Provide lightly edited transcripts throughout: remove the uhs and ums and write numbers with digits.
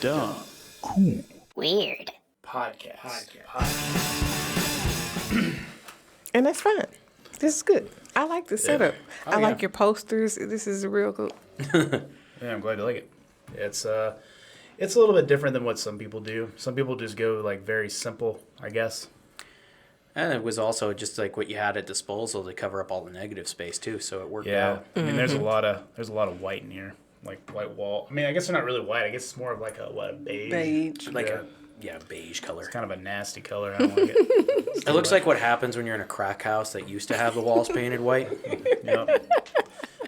Dumb. Cool. Weird. Podcast. And that's fine. This is good. I like the setup. I like yeah. your posters. This is real cool. Yeah, I'm glad you like it. It's a little bit different than what some people do. Some people just go like very simple, I guess. And it was also just like what you had at disposal to cover up all the negative space too, so it worked Yeah, out. I mean, there's a lot of white in here, like white wall. I mean, I guess they're not really white. I guess it's more of like a beige. Beige. Like a beige color. It's kind of a nasty color. I don't like it. It looks like what happens when you're in a crack house that used to have the walls painted white. Yep.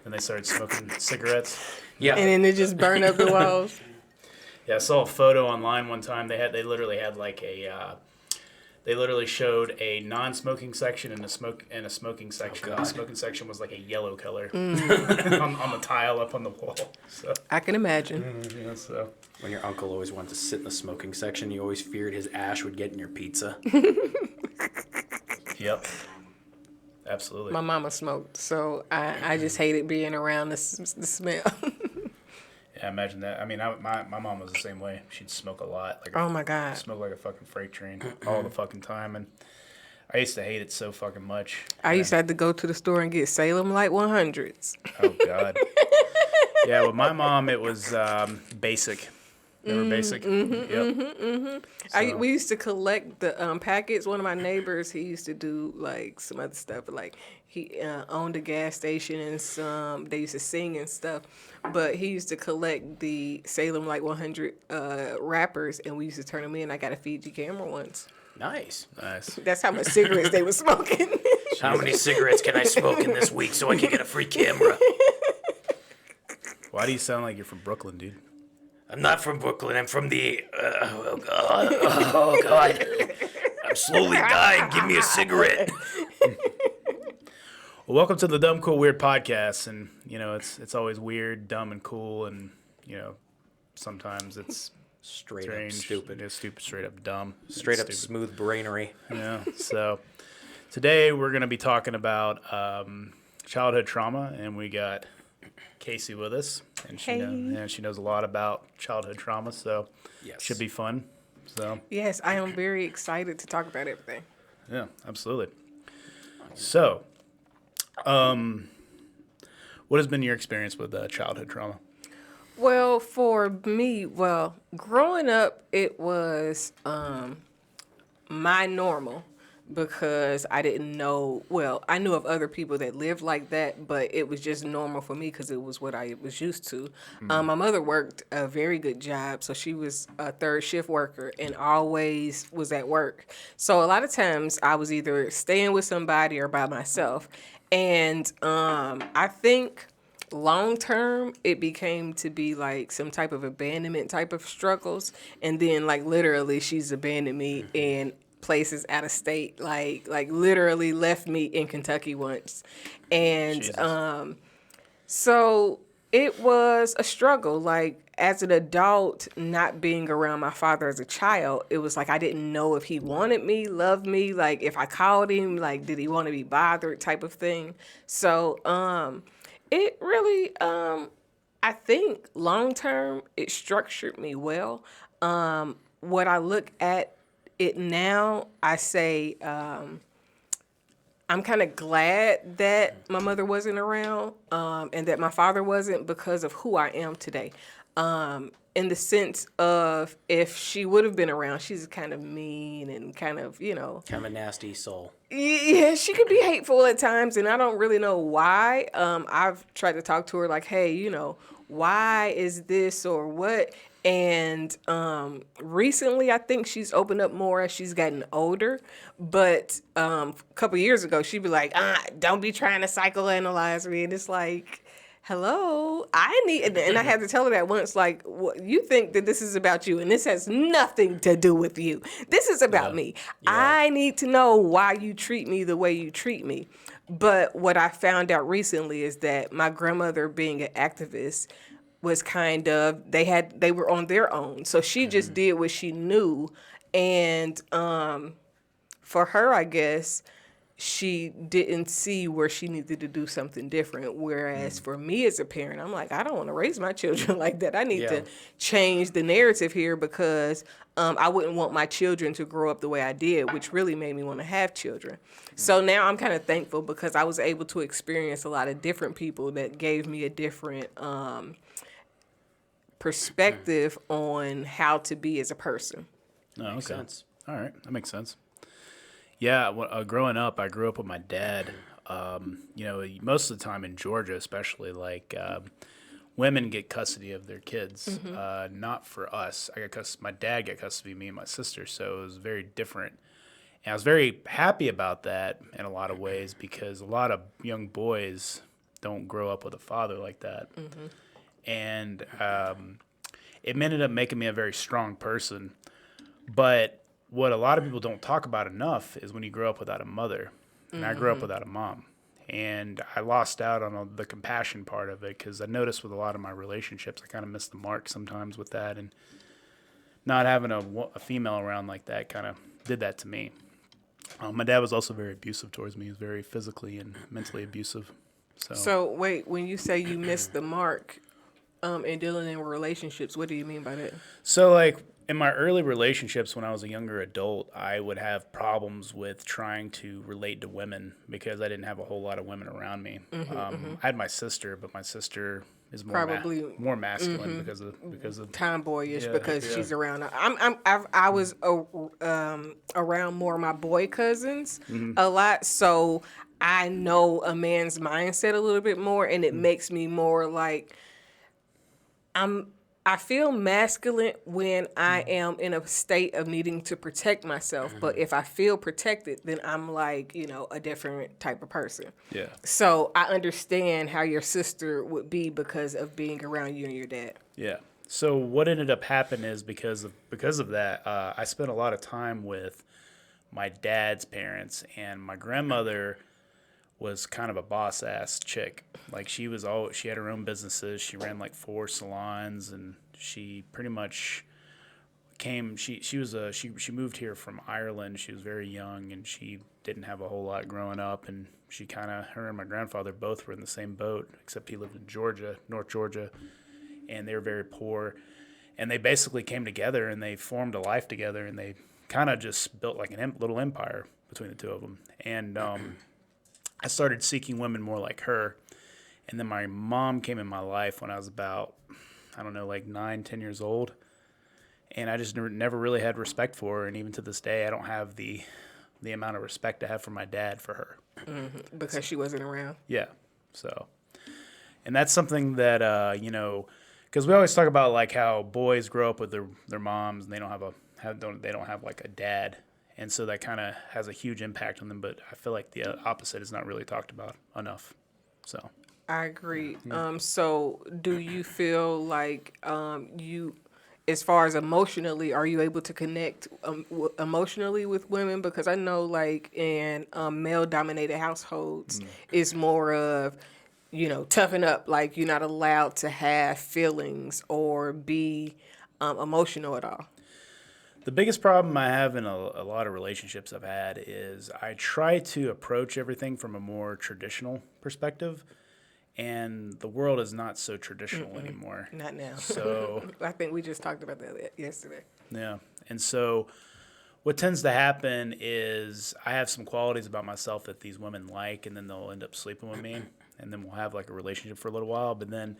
And they started smoking cigarettes. Yeah. And then they just burn up the walls. Yeah, I saw a photo online one time. They literally had like they literally showed a non-smoking section and a smoking section. Oh, The smoking section was like a yellow color on the tile up on the wall. So I can imagine. yeah, so When your uncle always wanted to sit in the smoking section, you always feared his ash would get in your pizza. yep, absolutely. My mama smoked, so I just hated being around the smell. Yeah, imagine that. I mean, my mom was the same way. She'd smoke a lot. Oh, my God. Smoke like a fucking freight train all the fucking time, and I used to hate it so fucking much. I used to have to go to the store and get Salem Light 100s. Oh God. Yeah, with my mom, it was Basic. Remember Basic? Yep. So, We used to collect the packets. One of my neighbors, he used to do like some other stuff. Like he owned a gas station and they used to sing and stuff. But he used to collect the Salem Light 100 wrappers, and we used to turn them in. I got a Fiji camera once. Nice. That's how much cigarettes they were smoking. How many cigarettes can I smoke in this week so I can get a free camera? Why do you sound like you're from Brooklyn, dude? I'm not from Brooklyn. I'm from the... oh, God. I'm slowly dying. Give me a cigarette. Well, welcome to the Dumb, Cool, Weird podcast, and you know it's always weird, dumb, and cool, and you know sometimes it's Straight strange, up stupid. It's stupid, straight up dumb, Straight and up stupid. smooth brainery. Yeah. So today we're gonna be talking about childhood trauma, and we got Kaci with us, and she knows a lot about childhood trauma, so Yes. should be fun. So Yes, I am very excited to talk about everything. yeah, absolutely. So, what has been your experience with childhood trauma? Well, for me, growing up, it was my normal because I didn't know, I knew of other people that lived like that, but it was just normal for me because it was what I was used to. My mother worked a very good job, so she was a third shift worker and always was at work. So a lot of times I was either staying with somebody or by myself. And I think long term, it became to be like some type of abandonment type of struggles. And then like literally she's abandoned me in places out of state, like literally left me in Kentucky once. And so it was a struggle. Like as an adult, not being around my father as a child, it was like I didn't know if he wanted me, loved me, like if I called him, like did he want to be bothered type of thing. So it really, I think long term, it structured me well. What I look at it now, I say I'm kind of glad that my mother wasn't around and that my father wasn't because of who I am today. In the sense of if she would have been around, she's kind of mean and kind of, Kind of a nasty soul. Yeah, she could be hateful at times, and I don't really know why. I've tried to talk to her like, hey, why is this or what? And recently, I think she's opened up more as she's gotten older. But a couple years ago, she'd be like, don't be trying to psychoanalyze me. And it's like, hello, and I had to tell her that once, like, you think that this is about you, and this has nothing to do with you. This is about me. Yeah. I need to know why you treat me the way you treat me. But what I found out recently is that my grandmother, being an activist, was kind of, they were on their own. So she just did what she knew. And for her, I guess, she didn't see where she needed to do something different. Whereas for me as a parent, I'm like, I don't want to raise my children like that. I need to change the narrative here because I wouldn't want my children to grow up the way I did, which really made me want to have children. So now I'm kind of thankful because I was able to experience a lot of different people that gave me a different perspective on how to be as a person. Oh, okay. Makes sense. All right, that makes sense. Yeah, growing up, I grew up with my dad. Most of the time in Georgia, especially, women get custody of their kids. Not for us. My dad got custody of me and my sister, so it was very different. And I was very happy about that in a lot of ways because a lot of young boys don't grow up with a father like that. And it ended up making me a very strong person. But what a lot of people don't talk about enough is when you grow up without a mother. And I grew up without a mom. And I lost out on the compassion part of it because I noticed with a lot of my relationships, I kind of missed the mark sometimes with that. And not having a female around like that kind of did that to me. My dad was also very abusive towards me. He was very physically and mentally abusive. So wait, when you say you missed the mark in dealing in relationships, what do you mean by that? So, in my early relationships when I was a younger adult, I would have problems with trying to relate to women because I didn't have a whole lot of women around me. I had my sister, but my sister is more masculine because of tomboyish because she's around. I was around more of my boy cousins a lot, so I know a man's mindset a little bit more, and it makes me more like I feel masculine when I am in a state of needing to protect myself. But if I feel protected, then I'm like, a different type of person. Yeah. So I understand how your sister would be because of being around you and your dad. Yeah. So what ended up happening is because of that, I spent a lot of time with my dad's parents, and my grandmother was kind of a boss ass chick. She had her own businesses. She ran 4 salons, and she pretty much she moved here from Ireland. She was very young, and she didn't have a whole lot growing up, and her and my grandfather both were in the same boat, except he lived in Georgia, North Georgia, and they were very poor. And they basically came together and they formed a life together, and they kind of just built a little empire between the two of them. And I started seeking women more like her. And then my mom came in my life when I was about, 9, 10 years old. And I just never really had respect for her. And even to this day, I don't have the amount of respect I have for my dad for her. Because she wasn't around. Yeah. So, and that's something that, because we always talk about how boys grow up with their moms and they don't have a dad. And so that kind of has a huge impact on them. But I feel like the opposite is not really talked about enough. So I agree. So do you feel like as far as emotionally, are you able to connect emotionally with women? Because I know in male-dominated households, it's more of, toughen up. You're not allowed to have feelings or be emotional at all. the biggest problem I have in a lot of relationships I've had is I try to approach everything from a more traditional perspective, and the world is not so traditional anymore. Not now. So I think we just talked about that yesterday. yeah, and so what tends to happen is I have some qualities about myself that these women like, and then they'll end up sleeping with me, and then we'll have like a relationship for a little while, but then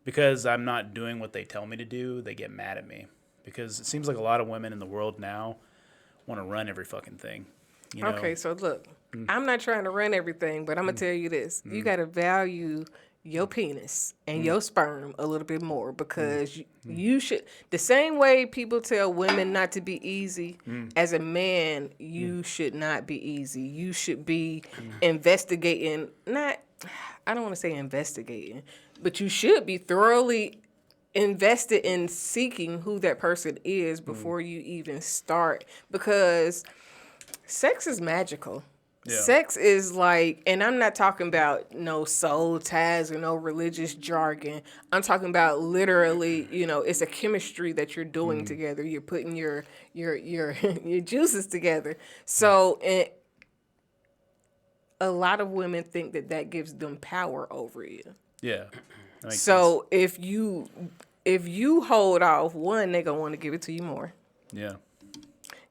because I'm not doing what they tell me to do, they get mad at me. Because it seems like a lot of women in the world now want to run every fucking thing. You know? Okay, so look, I'm not trying to run everything, but I'm going to tell you this. You got to value your penis and your sperm a little bit more, because you should, the same way people tell women not to be easy, as a man, you should not be easy. You should be investigating, I don't want to say investigating, but you should be thoroughly invested in seeking who that person is before you even start, because sex is magical. Yeah. Sex is like, and I'm not talking about no soul ties or no religious jargon. I'm talking about literally, it's a chemistry that you're doing together. You're putting your juices together. So a lot of women think that gives them power over you. Yeah. That makes So if you hold off, one, they're gonna want to give it to you more. sense. Yeah.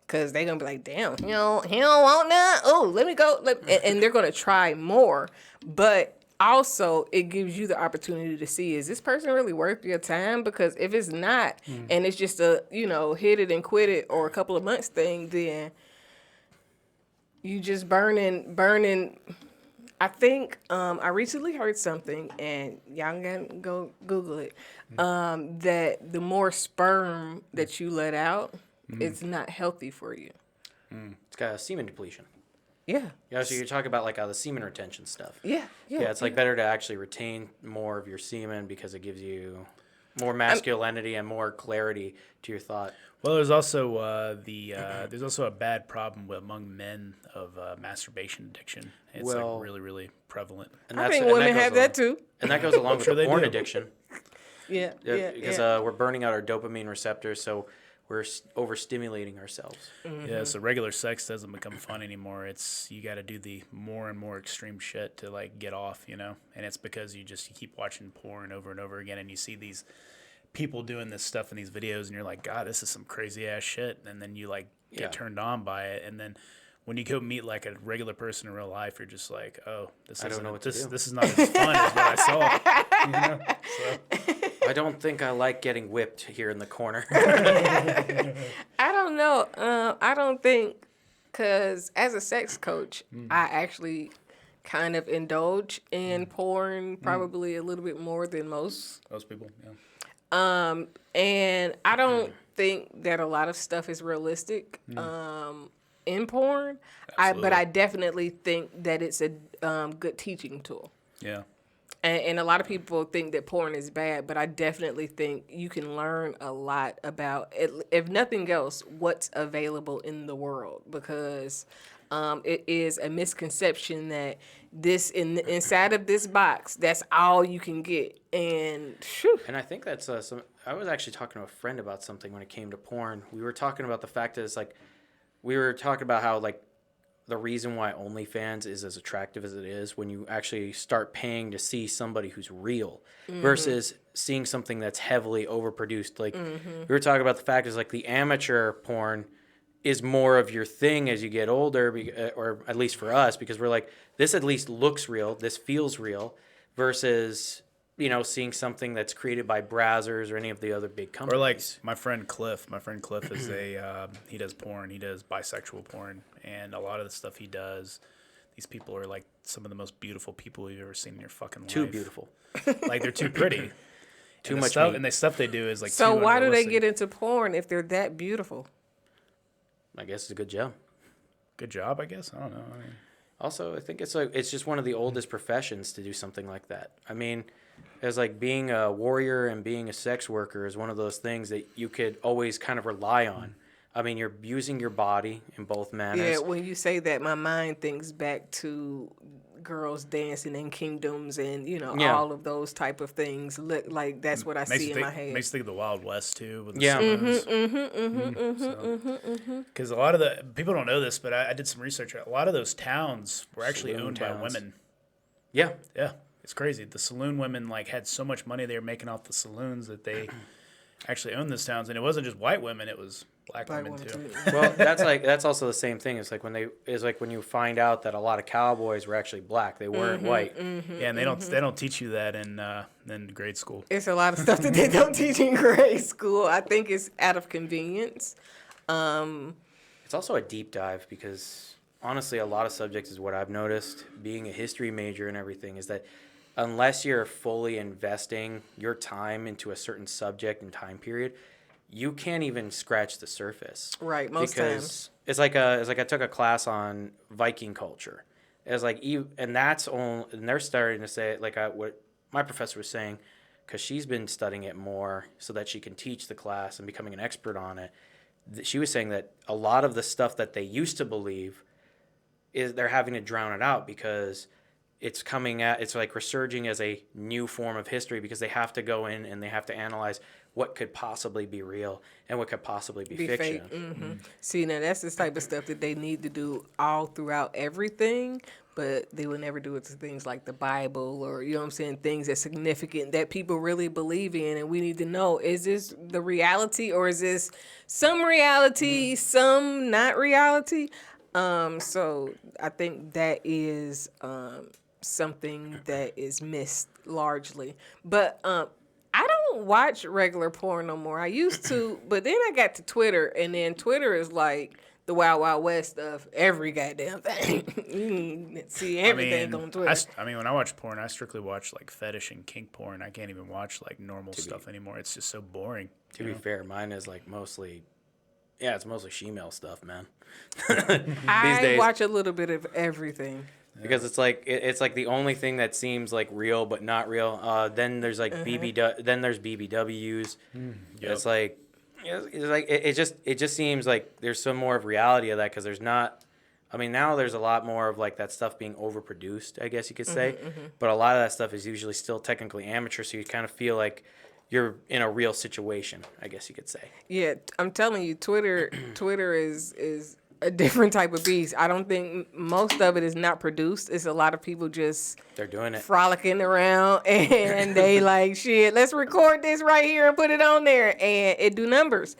Cause they're gonna be like, damn, he don't want that. Oh, let me go. And they're gonna try more. But also, it gives you the opportunity to see, is this person really worth your time? Because if it's not, and it's just a hit it and quit it or a couple of months thing, then you just burning. I think I recently heard something, and y'all can go Google it. That the more sperm that you let out, it's not healthy for you. It's got a semen depletion. Yeah. Yeah, so you're talking about like the semen retention stuff. Yeah. Yeah, it's like better to actually retain more of your semen because it gives you more masculinity and more clarity to your thought. Well, there's also there's also a bad problem among men of masturbation addiction. It's like really, really prevalent. And I think women have that too. And that goes along with the porn do. addiction. Yeah. Because we're burning out our dopamine receptors, so we're overstimulating ourselves. Yeah, so regular sex doesn't become fun anymore. It's you got to do the more and more extreme shit to like get off, And it's because you keep watching porn over and over again, and you see these people doing this stuff in these videos, and you're like, God, this is some crazy ass shit. And then you like get turned on by it, and then when you go meet like a regular person in real life, you're just like, oh, this is not as fun as what I saw. So. I don't think I like getting whipped here in the corner. I don't know. I don't think, because as a sex coach, I actually kind of indulge in porn probably a little bit more than most people, yeah. And I don't think that a lot of stuff is realistic in porn. But I definitely think that it's a good teaching tool. Yeah. And a lot of people think that porn is bad, but I definitely think you can learn a lot about, if nothing else, what's available in the world. Because it is a misconception that inside of this box, that's all you can get. And I think that's I was actually talking to a friend about something when it came to porn. We were talking about the fact that it's like, we were talking about how like the reason why OnlyFans is as attractive as it is when you actually start paying to see somebody who's real versus seeing something that's heavily overproduced. Like we were talking about the fact is like the amateur porn is more of your thing as you get older, or at least for us, because we're like, this at least looks real, this feels real, versus seeing something that's created by Brazzers or any of the other big companies. Or like my friend Cliff. My friend Cliff is he does porn. He does bisexual porn, and a lot of the stuff he does, these people are like some of the most beautiful people you've ever seen in your fucking life. Too beautiful. Like they're too pretty. Too much stuff, meat. and the stuff they do is like. So too why do they unrealistic. get into porn if they're that beautiful? I guess it's a good job. Good job, I guess. I don't know. I mean, Also, I think it's just one of the oldest professions to do something like that. I mean, it's like being a warrior and being a sex worker is one of those things that you could always kind of rely on. I mean, you're using your body in both manners. Yeah, when you say that, my mind thinks back to girls dancing in kingdoms and all of those type of things. Look like that's what I see in my head. Makes you think of the Wild West too. With the Yeah. Because a lot of the people don't know this, but I did some research. A lot of those towns were actually Saloon owned towns. by women. Yeah. Yeah, it's crazy. The saloon women like had so much money they were making off the saloons that they actually owned those towns, and it wasn't just white women; it was black women too. Well, that's also the same thing. It's like when you find out that a lot of cowboys were actually black; they weren't white. Yeah, and they don't teach you that in grade school. It's a lot of stuff that they don't teach in grade school. I think it's out of convenience. It's also a deep dive because honestly, a lot of subjects is what I've noticed. Being a history major and everything is that unless you're fully investing your time into a certain subject and time period, you can't even scratch the surface. Right, most times. It's like I took a class on Viking culture. It's like and they're starting to say like what my professor was saying, because she's been studying it more so that she can teach the class and becoming an expert on it. She was saying that a lot of the stuff that they used to believe is they're having to drown it out because it's like resurging as a new form of history because they have to go in and they have to analyze what could possibly be real and what could possibly be fiction. Fake. See, now that's the type of stuff that they need to do all throughout everything, but they will never do it to things like the Bible or, you know what I'm saying, things that's significant that people really believe in. And we need to know, is this the reality or is this some reality, some not reality? So I think that is something that is missed largely. But I don't watch regular porn no more. I used to, but then I got to Twitter, and then Twitter is like the Wild Wild West of every goddamn thing. You can see everything on Twitter. I mean, when I watch porn, I strictly watch like fetish and kink porn. I can't even watch like normal stuff anymore. It's just so boring. To be fair, mine is like mostly, it's mostly shemale stuff, man. I watch a little bit of everything. Because it's like the only thing that seems like real but not real. Then there's like then there's BBWs. It's like it just seems like there's some more of reality of that because there's not. I mean, now there's a lot more of like that stuff being overproduced, I guess you could say. But a lot of that stuff is usually still technically amateur, so you kind of feel like you're in a real situation, I guess you could say. Yeah, I'm telling you, Twitter is a different type of beast. I don't think most of it is not produced. It's a lot of people just they're doing it, frolicking around, and they like, shit, let's record this right here and put it on there, and it do numbers.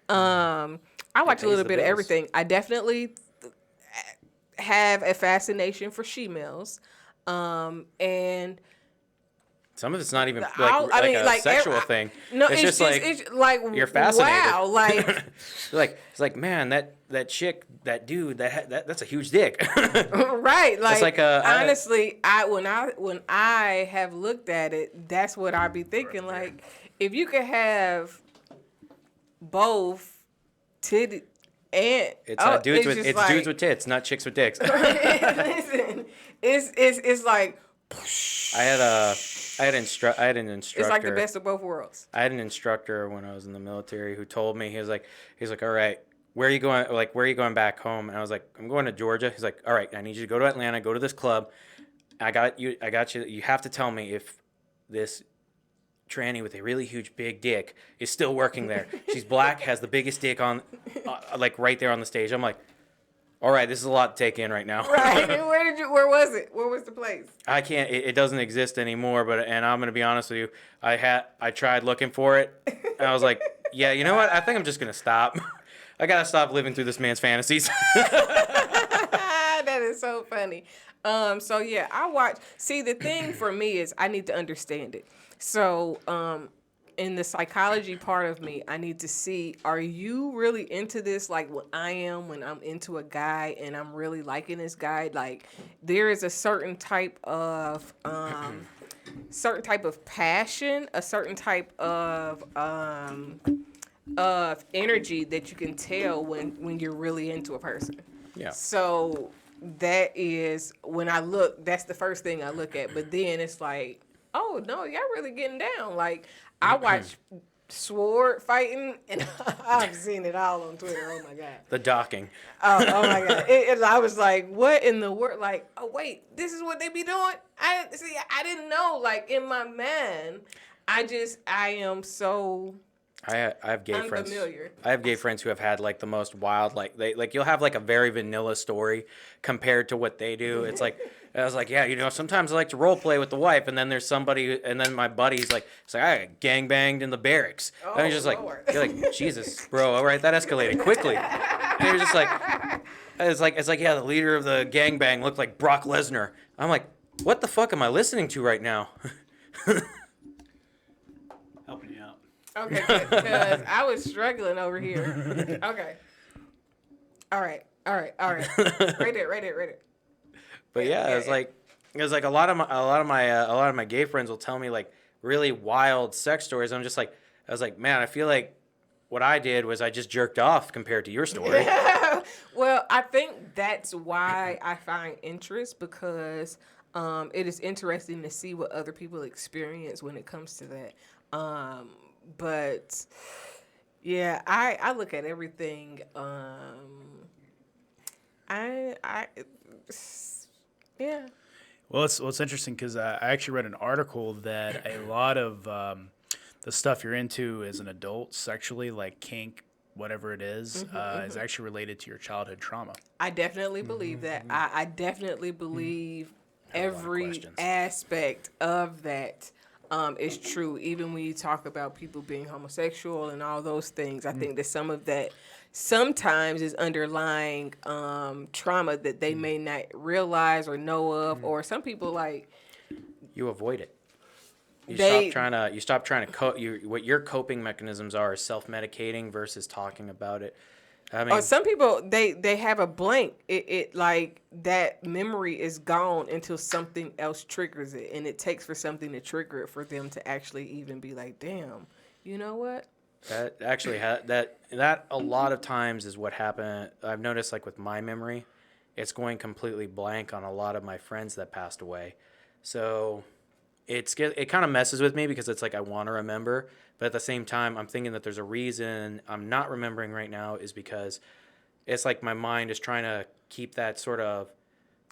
I watch a little bit of everything. I definitely have a fascination for she-males, and some of it's not even a sexual thing. No, it's just like you're fascinated. Wow, like it's like, man, that chick, that dude, that's a huge dick. Right. Like, it's like honestly, when I have looked at it, that's what I be thinking. Like, if you could have both titty and dudes with tits, not chicks with dicks. Listen, it's like. I had an instructor. It's like the best of both worlds. I had an instructor when I was in the military who told me, he was like, all right, where are you going? Like, where are you going back home? And I was like, I'm going to Georgia. He's like, all right, I need you to go to Atlanta, go to this club. I got you. You have to tell me if this tranny with a really huge big dick is still working there. She's black, has the biggest dick on, like right there on the stage. I'm like, all right, this is a lot to take in right now. Right. Where was it? Where was the place? I can't. It doesn't exist anymore. And I'm gonna be honest with you. I tried looking for it. And I was like, yeah, you know what? I think I'm just gonna stop. I gotta stop living through this man's fantasies. That is so funny. So yeah, I watch. See, the thing for me is I need to understand it. So in the psychology part of me, I need to see, are you really into this like what I am when I'm into a guy and I'm really liking this guy? Like, there is a certain type of passion, a certain type of energy that you can tell when you're really into a person. Yeah. So that is when I look, that's the first thing I look at. But then it's like, oh no, y'all really getting down. Like, I watch sword fighting, and I've seen it all on Twitter. Oh my god. The docking. Oh my god. I was like, what in the world? Like, oh wait, this is what they be doing? I didn't know. Like, in my mind, I am so. I have gay unfamiliar. friends. I have gay friends who have had like the most wild, you'll have like a very vanilla story compared to what they do. It's like, I was like, yeah, sometimes I like to role play with the wife, and then there's somebody, and then my buddy's like, I got gangbanged in the barracks. And I'm just like, you're like, Jesus, bro, all right, that escalated quickly. And you're just like, it's like, yeah, the leader of the gangbang looked like Brock Lesnar. I'm like, what the fuck am I listening to right now? Helping you out. Okay, because I was struggling over here. Okay. All right. Right there. But yeah, it was like a lot of my gay friends will tell me like really wild sex stories. I was like, man, I feel like what I did was I just jerked off compared to your story. Well, I think that's why I find interest, because it is interesting to see what other people experience when it comes to that. But yeah, I look at everything. Yeah. Well, it's interesting because I actually read an article that a lot of the the stuff you're into as an adult sexually, like kink, whatever it is actually related to your childhood trauma. I definitely believe that. I definitely believe Have a lot of every questions. aspect of that is true. Even when you talk about people being homosexual and all those things, I think that some of that sometimes is underlying trauma that they may not realize or know of, or some people like You avoid it. You They- stop trying to cope. What your coping mechanisms are is self-medicating versus talking about it. I mean, some people they have a blank. It like that memory is gone until something else triggers it, and it takes for something to trigger it for them to actually even be like, damn, you know what? that actually that a lot of times is what happened. I've noticed, like with my memory, it's going completely blank on a lot of my friends that passed away. So it kind of messes with me because it's like I want to remember, but at the same time I'm thinking that there's a reason I'm not remembering right now is because it's like my mind is trying to keep that sort of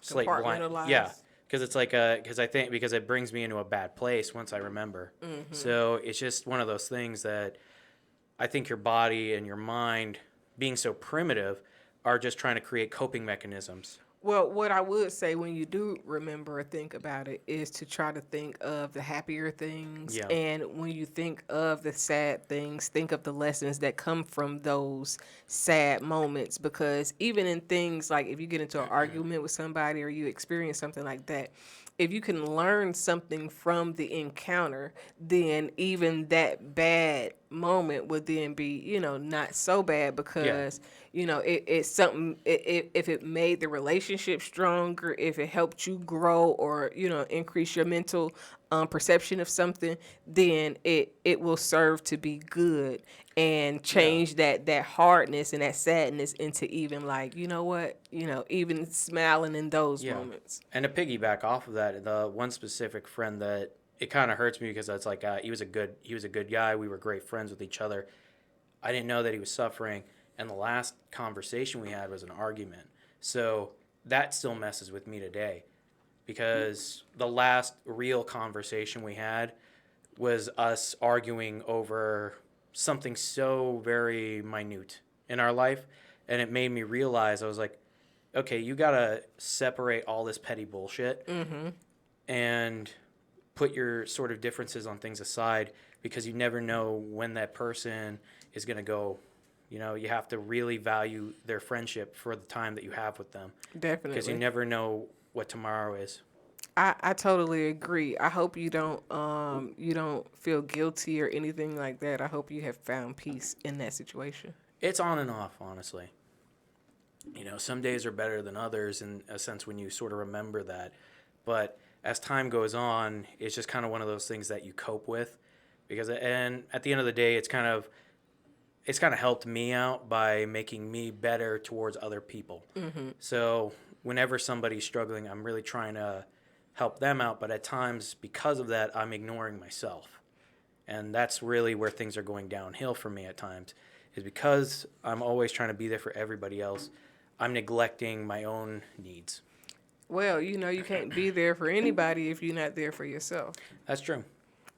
slate blank. Compartmentalized. Yeah, because it's like because I think because it brings me into a bad place once I remember. So it's just one of those things that I think your body and your mind, being so primitive, are just trying to create coping mechanisms. Well, what I would say when you do remember or think about it is to try to think of the happier things. Yeah. And when you think of the sad things, think of the lessons that come from those sad moments. Because even in things like if you get into an argument with somebody or you experience something like that, if you can learn something from the encounter, then even that bad moment would then be, not so bad because, it's something, if it made the relationship stronger, if it helped you grow or, increase your mental perception of something, then it will serve to be good and change that hardness and that sadness into even like, you know what, even smiling in those moments. And to piggyback off of that, the one specific friend that it kind of hurts me because it's like he was a good guy. We were great friends with each other. I didn't know that he was suffering, and the last conversation we had was an argument. So that still messes with me today, because the last real conversation we had was us arguing over something so very minute in our life, and it made me realize, I was like, okay, you gotta separate all this petty bullshit and put your sort of differences on things aside, because you never know when that person is gonna go. You have to really value their friendship for the time that you have with them. Definitely. Because you never know what tomorrow is. I totally agree. I hope you don't feel guilty or anything like that. I hope you have found peace in that situation. It's on and off, honestly. Some days are better than others in a sense when you sort of remember that. But as time goes on, it's just kind of one of those things that you cope with. And at the end of the day, it's kind of helped me out by making me better towards other people. So whenever somebody's struggling, I'm really trying to help them out. But at times, because of that, I'm ignoring myself. And that's really where things are going downhill for me at times, is because I'm always trying to be there for everybody else, I'm neglecting my own needs. Well, you can't be there for anybody if you're not there for yourself. That's true.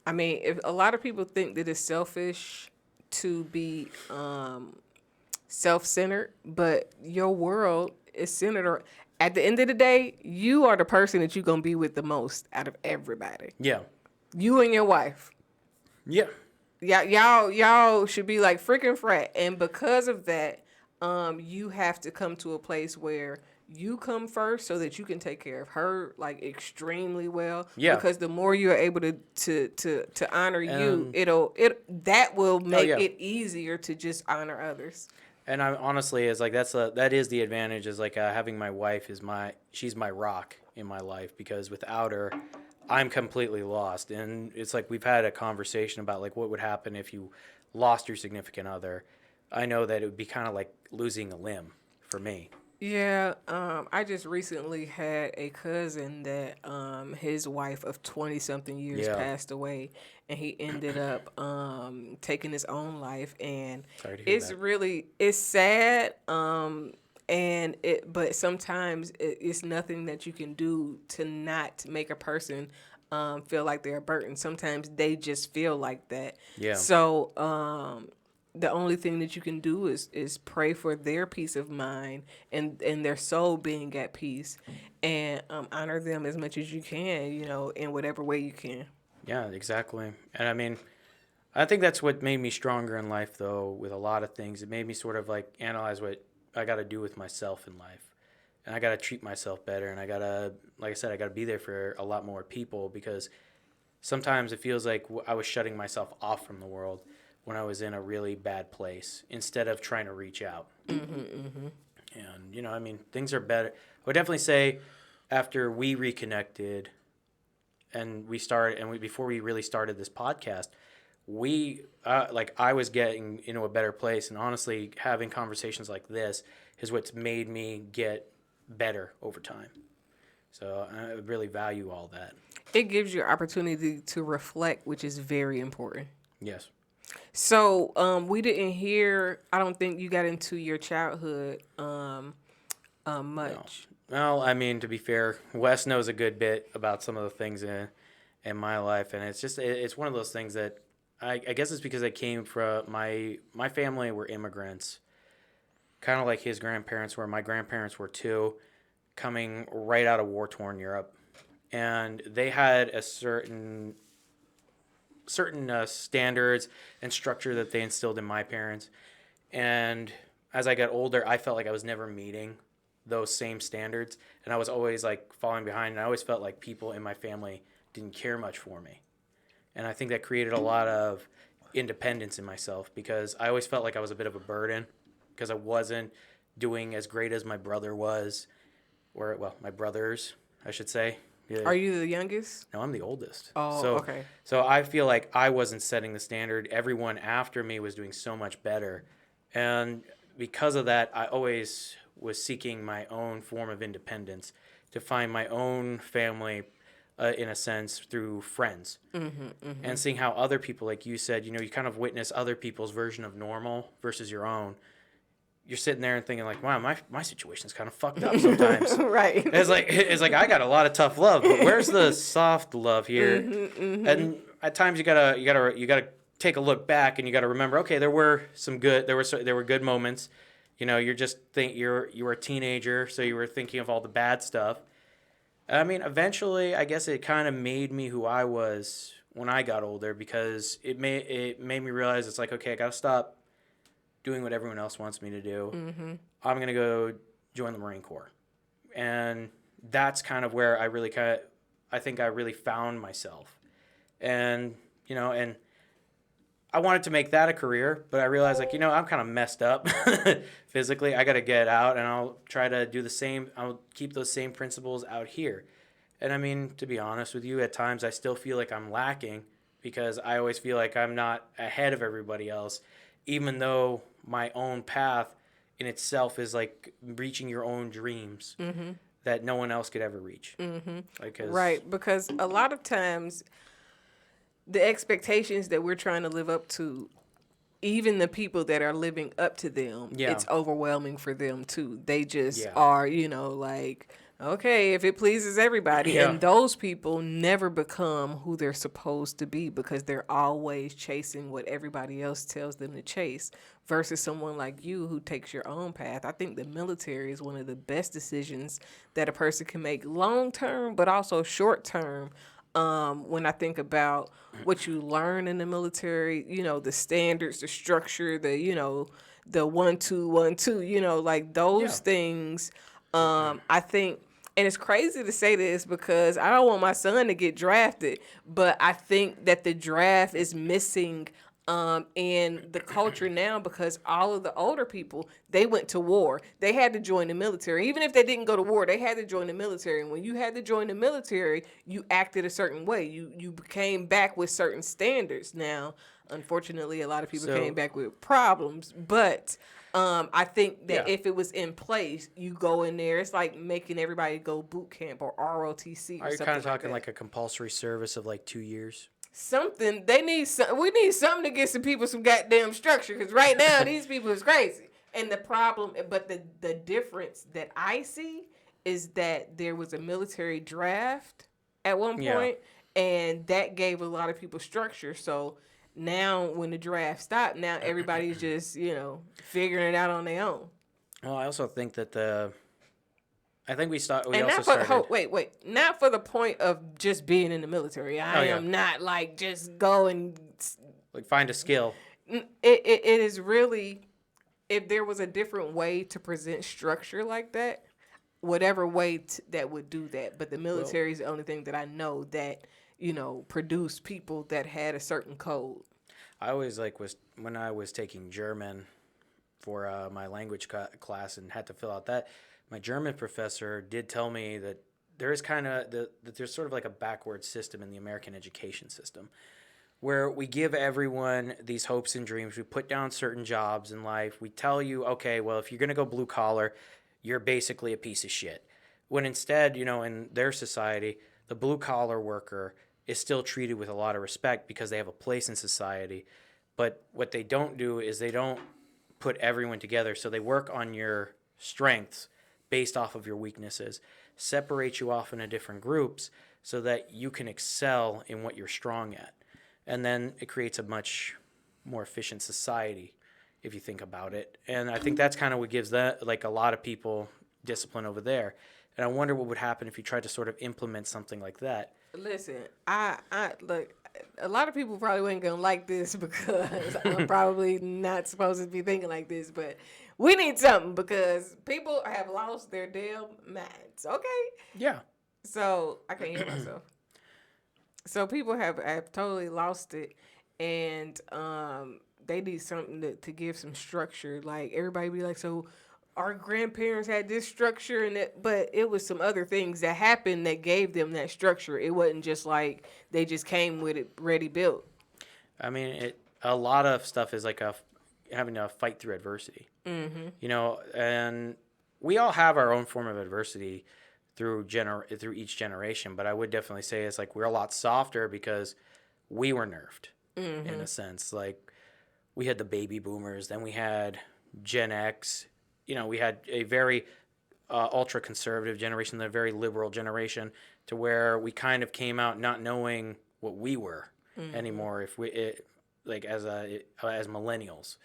I mean, if a lot of people think that it's selfish to be self-centered, but your world is centered around, at the end of the day, you are the person that you're going to be with the most out of everybody. Yeah. You and your wife. Yeah. Y'all should be like freaking frat. And because of that, you have to come to a place where you come first so that you can take care of her like extremely well. Yeah. Because the more you're able to honor you, that will make it easier to just honor others. And I honestly is like that is the advantage, is like having my wife she's my rock in my life, because without her, I'm completely lost. And it's like we've had a conversation about like what would happen if you lost your significant other. I know that it would be kind of like losing a limb for me. Yeah, I just recently had a cousin that his wife of 20-something years passed away, and he ended up taking his own life, and Sorry to hear that. It's sad, but sometimes it's nothing that you can do to not make a person feel like they're a burden. Sometimes they just feel like that. Yeah. So the only thing that you can do is pray for their peace of mind and their soul being at peace, and honor them as much as you can, in whatever way you can. Yeah, exactly. And I mean, I think that's what made me stronger in life, though, with a lot of things. It made me sort of like analyze what I got to do with myself in life. And I got to treat myself better. And I got to, like I said, I got to be there for a lot more people, because sometimes it feels like I was shutting myself off from the world when I was in a really bad place instead of trying to reach out. And, I mean, things are better. I would definitely say after we reconnected and before we really started this podcast, I was getting into a better place, and honestly, having conversations like this is what's made me get better over time. So I really value all that. It gives you opportunity to reflect, which is very important. Yes. So we didn't hear. I don't think you got into your childhood much. Well, I mean, to be fair, Wes knows a good bit about some of the things in my life, and it's one of those things that I guess it's because I came from my family were immigrants, kind of like his grandparents were. My grandparents were too, coming right out of war-torn Europe, and they had a certain standards and structure that they instilled in my parents. And as I got older, I felt like I was never meeting those same standards, and I was always like falling behind, and I always felt like people in my family didn't care much for me. And I think that created a lot of independence in myself, because I always felt like I was a bit of a burden because I wasn't doing as great as my brother was, my brothers, I should say. Yeah. Are you the youngest? No, I'm the oldest. Oh, okay. So I feel like I wasn't setting the standard. Everyone after me was doing so much better. And because of that, I always was seeking my own form of independence, to find my own family, in a sense, through friends. And seeing how other people, like you said, you kind of witness other people's version of normal versus your own. You're sitting there and thinking like, wow, my situation's kind of fucked up sometimes. Right. It's like I got a lot of tough love, but where's the soft love here? And at times you gotta take a look back, and you gotta remember, okay, there were good moments. You were a teenager, so you were thinking of all the bad stuff. I mean, eventually, I guess it kind of made me who I was when I got older, because it made me realize it's like, okay, I gotta stop doing what everyone else wants me to do. I'm going to go join the Marine Corps. And that's kind of where I think I really found myself. And, and I wanted to make that a career, but I realized I'm kind of messed up physically. I got to get out, and I'll try to do the same. I'll keep those same principles out here. And I mean, to be honest with you, at times I still feel like I'm lacking, because I always feel like I'm not ahead of everybody else, even though my own path in itself is like reaching your own dreams that no one else could ever reach. Right, because a lot of times the expectations that we're trying to live up to, even the people that are living up to them, it's overwhelming for them too. They just are, like, okay, if it pleases everybody. And those people never become who they're supposed to be, because they're always chasing what everybody else tells them to chase, versus someone like you who takes your own path. I think the military is one of the best decisions that a person can make long term, but also short term. When I think about what you learn in the military, the standards, the structure, the 1 2 1 2, like those things. I think. And it's crazy to say this, because I don't want my son to get drafted, but I think that the draft is missing in the culture now, because all of the older people, they went to war. They had to join the military. Even if they didn't go to war, they had to join the military. And when you had to join the military, you acted a certain way. You came back with certain standards. Now, unfortunately, a lot of people came back with problems, but I think that if it was in place, you go in there. It's like making everybody go boot camp or ROTC or something. Are you kind of talking like a compulsory service of like 2 years? Something. We need something to get some people some goddamn structure, because right now these people is crazy. And the problem, but the difference that I see is that there was a military draft at one point, And that gave a lot of people structure. So now when the draft stopped, now everybody's just, figuring it out on their own. Well, I also think that I think we start. We And also not for started. wait, not for the point of just being in the military. I am not like just go and Like find a skill. it is really, if there was a different way to present structure like that, whatever way that would do that. But the military is the only thing that I know that produced people that had a certain code. I always when I was taking German for my language class and had to fill out that. My German professor did tell me that there is that there's sort of like a backward system in the American education system, where we give everyone these hopes and dreams. We put down certain jobs in life. We tell you, okay, well, if you're going to go blue collar, you're basically a piece of shit. When instead, in their society, the blue collar worker is still treated with a lot of respect because they have a place in society. But what they don't do is they don't put everyone together. So they work on your strengths based off of your weaknesses, separate you off into different groups so that you can excel in what you're strong at. And then it creates a much more efficient society, if you think about it. And I think that's kind of what gives that, like, a lot of people discipline over there. And I wonder what would happen if you tried to sort of implement something like that. Listen, I look, a lot of people probably ain't gonna like this because I'm probably not supposed to be thinking like this, but we need something because people have lost their damn minds. Okay. Yeah. So I can't hear myself. So people have totally lost it, and they need something to give some structure. Like everybody be like, so our grandparents had this structure, but it was some other things that happened that gave them that structure. It wasn't just like they just came with it ready built. I mean, a lot of stuff is like having to fight through adversity. Mm-hmm. And we all have our own form of adversity through each generation. But I would definitely say it's like we're a lot softer because we were nerfed in a sense. Like we had the baby boomers, then we had Gen X. We had a very ultra conservative generation, then a very liberal generation, to where we kind of came out not knowing what we were anymore. As millennials,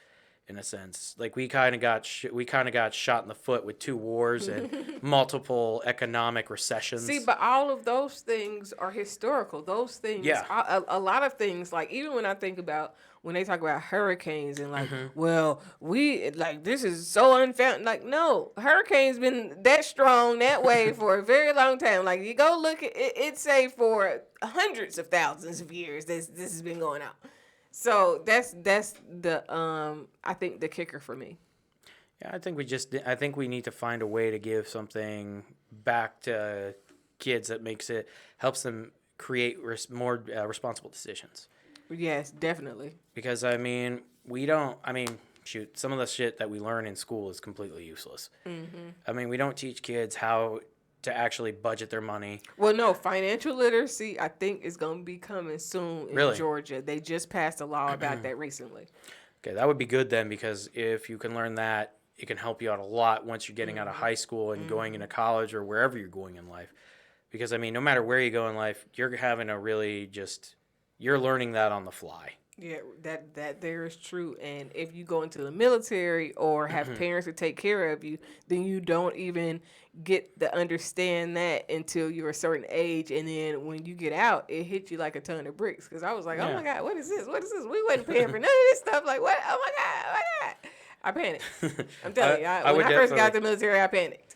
in a sense, like we kind of got shot in the foot with 2 wars and multiple economic recessions. See, but all of those things are historical. Those things, a lot of things, like even when I think about when they talk about hurricanes and like, well, we like this is so unfounded. Like, no, hurricanes been that strong that way for a very long time. Like you go look at it, it's say for hundreds of thousands of years this has been going on. So that's the I think the kicker for me. Yeah, I think we need to find a way to give something back to kids that helps them create more responsible decisions. Yes, definitely. Because shoot, some of the shit that we learn in school is completely useless. We don't teach kids how to actually budget their money. Well, no, financial literacy, I think, is going to be coming soon in Georgia. They just passed a law about that recently. Okay, that would be good then, because if you can learn that, it can help you out a lot once you're getting out of high school and going into college or wherever you're going in life. Because, no matter where you go in life, you're having to really you're learning that on the fly. Yeah, that there is true. And if you go into the military or have parents to take care of you, then you don't even get to understand that until you're a certain age. And then when you get out, it hits you like a ton of bricks. Because I was like, oh my God, what is this? What is this? We wasn't paying for none of this stuff. Like, what? Oh my God. I panicked. I'm telling you, when I first got out of the military, I panicked.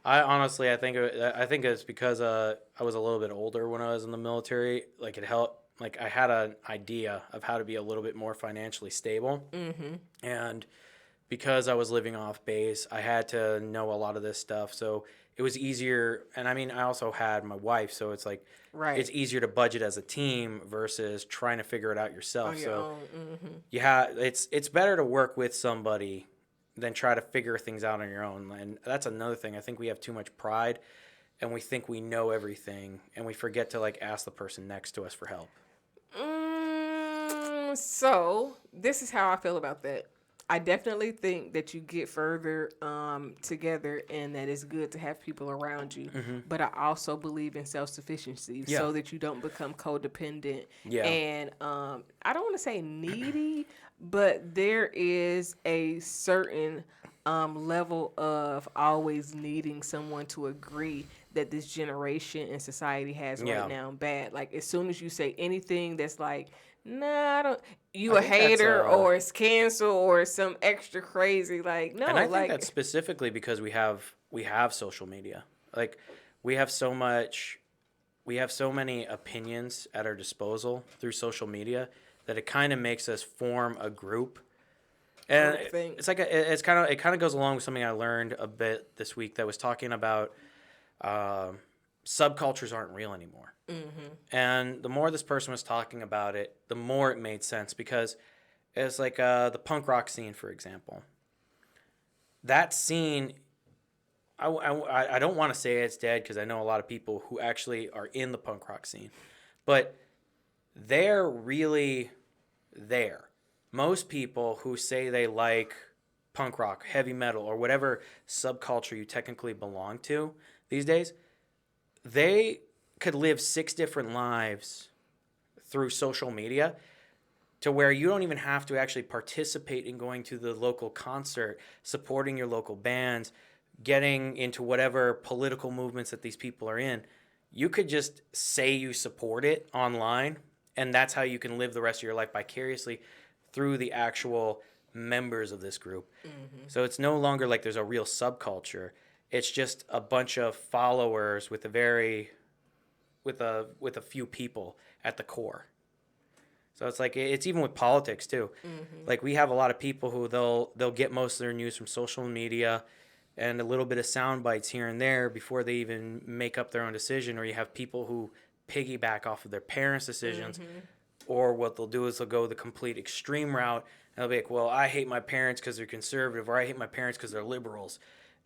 I think it's because I was a little bit older when I was in the military. Like it helped. Like I had an idea of how to be a little bit more financially stable, and because I was living off base, I had to know a lot of this stuff. So it was easier, and I also had my wife, so it's like it's easier to budget as a team versus trying to figure it out yourself. It's better to work with somebody than try to figure things out on your own. And that's another thing. I think we have too much pride, and we think we know everything, and we forget to ask the person next to us for help. So this is how I feel about that. I definitely think that you get further together, and that it's good to have people around you. But I also believe in self-sufficiency, so that you don't become codependent. Yeah. And I don't want to say needy, but there is a certain level of always needing someone to agree that this generation and society has right now bad. Like, as soon as you say anything that's like, nah, I don't, you a hater, or it's cancel, or some extra crazy, like, no. And I think like, that's specifically because we have social media. Like, we have so many opinions at our disposal through social media that it kind of makes us form a group. And it kind of goes along with something I learned a bit this week that was talking about subcultures aren't real anymore. And the more this person was talking about it, the more it made sense, because it's like the punk rock scene, for example. That scene, I don't want to say it's dead, because I know a lot of people who actually are in the punk rock scene, but they're really there. Most people who say they like punk rock, heavy metal, or whatever subculture you technically belong to these days, they could live 6 different lives through social media, to where you don't even have to actually participate in going to the local concert, supporting your local bands, getting into whatever political movements that these people are in. You could just say you support it online, and that's how you can live the rest of your life vicariously through the actual members of this group. So it's no longer like there's a real subculture. It's just a bunch of followers with a few people at the core. So it's like, it's even with politics too. Like, we have a lot of people who they'll get most of their news from social media and a little bit of sound bites here and there before they even make up their own decision. Or you have people who piggyback off of their parents' decisions. Or what they'll do is they'll go the complete extreme route, and they'll be like, well, I hate my parents because they're conservative, or I hate my parents because they're liberals.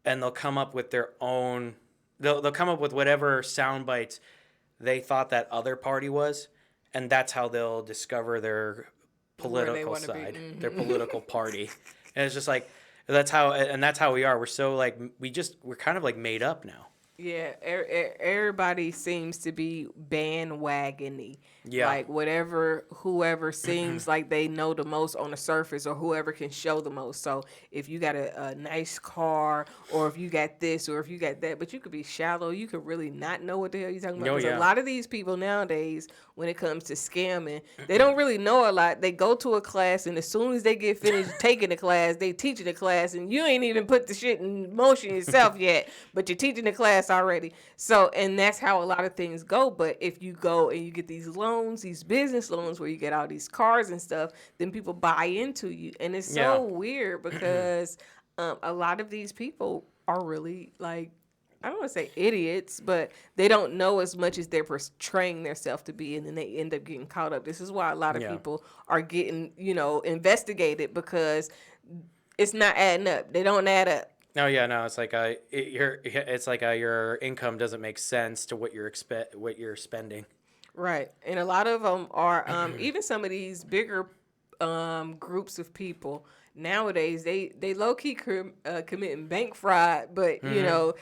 And they'll come up with their own, they'll come up with whatever sound bites they thought that other party was, and that's how they'll discover their political side, their political party. And it's just like, that's how we are. We're so like, we're kind of like made up now. Yeah, everybody seems to be bandwagony. Yeah. Like, whoever seems like they know the most on the surface, or whoever can show the most. So if you got a nice car, or if you got this, or if you got that, but you could be shallow, you could really not know what the hell you're talking about. Because a lot of these people nowadays, when it comes to scamming, they don't really know a lot. They go to a class, and as soon as they get finished taking the class, they teaching the class, and you ain't even put the shit in motion yourself yet, but you're teaching the class already. So, and that's how a lot of things go. But if you go and you get these loans, these business loans, where you get all these cars and stuff, then people buy into you. And it's so weird, because a lot of these people are really, like, I don't want to say idiots, but they don't know as much as they're portraying themselves to be, and then they end up getting caught up. This is why a lot of people are getting, investigated, because it's not adding up. They don't add up. No, it's like your income doesn't make sense to what you're spending. Right, and a lot of them are even some of these bigger groups of people nowadays. They low key committing bank fraud, but and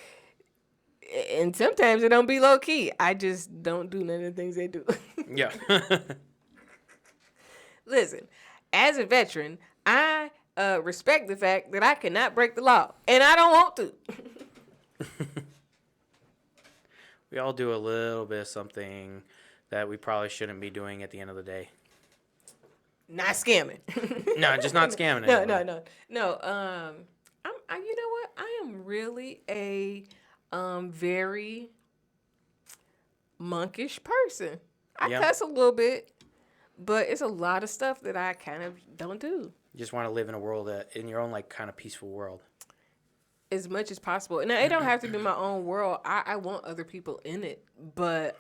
sometimes it don't be low key. I just don't do none of the things they do. Yeah. Listen, as a veteran, I respect the fact that I cannot break the law, and I don't want to. We all do a little bit of something that we probably shouldn't be doing at the end of the day. Not scamming. No, just not scamming. No. You know what? I am really a very monkish person. I cuss a little bit, but it's a lot of stuff that I kind of don't do. You just want to live in a world in your own, like, kind of peaceful world. As much as possible. Now, it don't have to be my own world. I want other people in it, but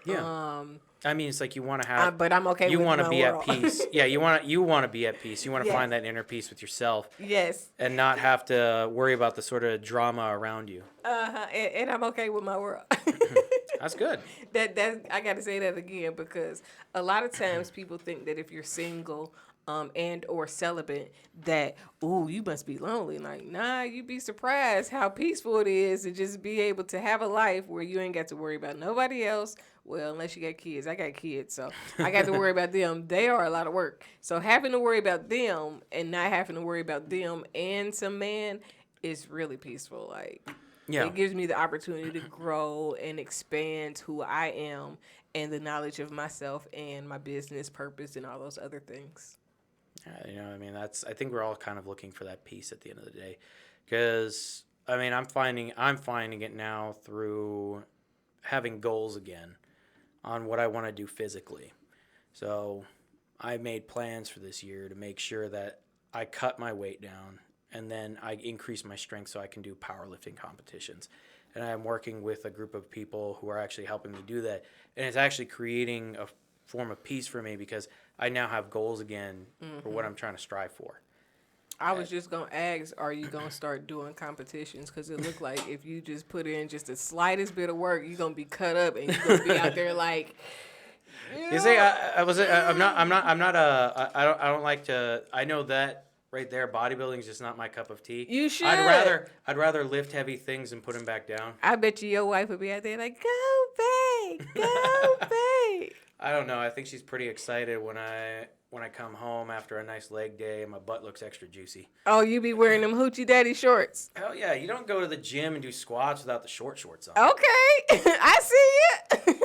I mean, it's like you want to have, but I'm okay. You want to be world. at peace. Yeah, you want to be at peace. You want to find that inner peace with yourself. Yes. And not have to worry about the sort of drama around you. And I'm okay with my world. That's good. That I got to say that again, because a lot of times people think that if you're single, and or celibate that, ooh, you must be lonely. Like, nah, you'd be surprised how peaceful it is to just be able to have a life where you ain't got to worry about nobody else. Well, unless you got kids. I got kids, so I got to worry about them. They are a lot of work. So having to worry about them and not having to worry about them and some man is really peaceful. Like, it gives me the opportunity to grow and expand who I am and the knowledge of myself and my business purpose and all those other things. I think we're all kind of looking for that peace at the end of the day, because I'm finding it now through having goals again on what I want to do physically. So I made plans for this year to make sure that I cut my weight down and then I increase my strength so I can do powerlifting competitions. And I'm working with a group of people who are actually helping me do that. And it's actually creating a form of peace for me because I now have goals again for what I'm trying to strive for. I was just going to ask, are you going to start doing competitions? Because it looked like if you just put in just the slightest bit of work, you're going to be cut up and you're going to be out there like... Yeah. You see, I don't like to, I know that right there, bodybuilding is just not my cup of tea. You should. I'd rather lift heavy things and put them back down. I bet you your wife would be out there like, go, babe, go, babe. I don't know. I think she's pretty excited when I come home after a nice leg day and my butt looks extra juicy. Oh, you be wearing them hoochie daddy shorts. Hell yeah. You don't go to the gym and do squats without the shorts on. Okay. I see it.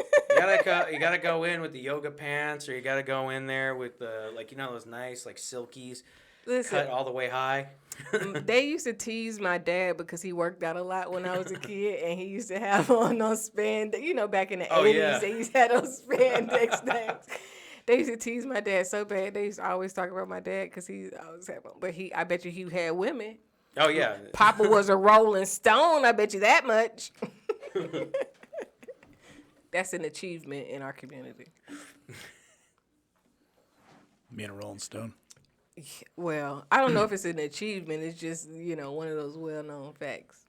You gotta go in with the yoga pants, or you gotta go in there with the, those nice, silkies. Listen, cut all the way high. They used to tease my dad because he worked out a lot when I was a kid, and he used to have on those spandex. Back in the 80s, they used to have those spandex things. They used to tease my dad so bad. They used to always talk about my dad because he always had one. But I bet you he had women. Oh, yeah. Papa was a Rolling Stone. I bet you that much. That's an achievement in our community. Being a Rolling Stone. Well, I don't know if it's an achievement. It's just, one of those well-known facts.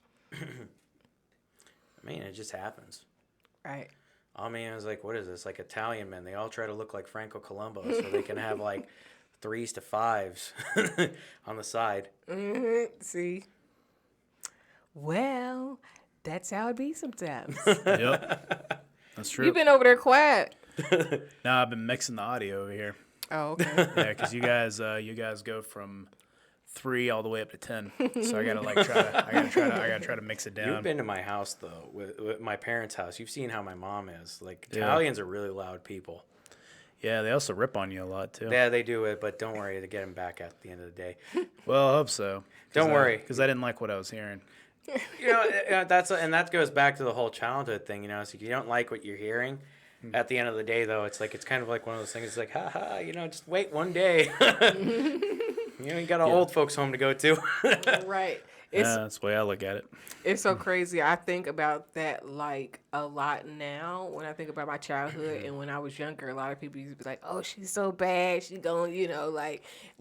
It just happens. Right. It was like, what is this? Like Italian men. They all try to look like Franco Colombo so they can have 3s to 5s on the side. Mm-hmm. See? Well, that's how it be sometimes. Yep. That's true. You've been over there quiet. No, I've been mixing the audio over here. Oh, okay. Yeah, because you guys go from 3 all the way up to 10. So I gotta try to mix it down. You've been to my house though, with my parents' house. You've seen how my mom is. Italians are really loud people. Yeah, they also rip on you a lot too. Yeah, they do it, but don't worry to get them back at the end of the day. Well, I hope so. Don't worry, because I didn't like what I was hearing. That goes back to the whole childhood thing. So if you don't like what you're hearing, at the end of the day, though, it's kind of like one of those things. It's like, ha, just wait one day. You ain't got an old folks home to go to. Right. That's the way I look at it. It's so crazy. I think about that a lot now when I think about my childhood and when I was younger. A lot of people used to be like, "Oh, she's so bad. She's going, we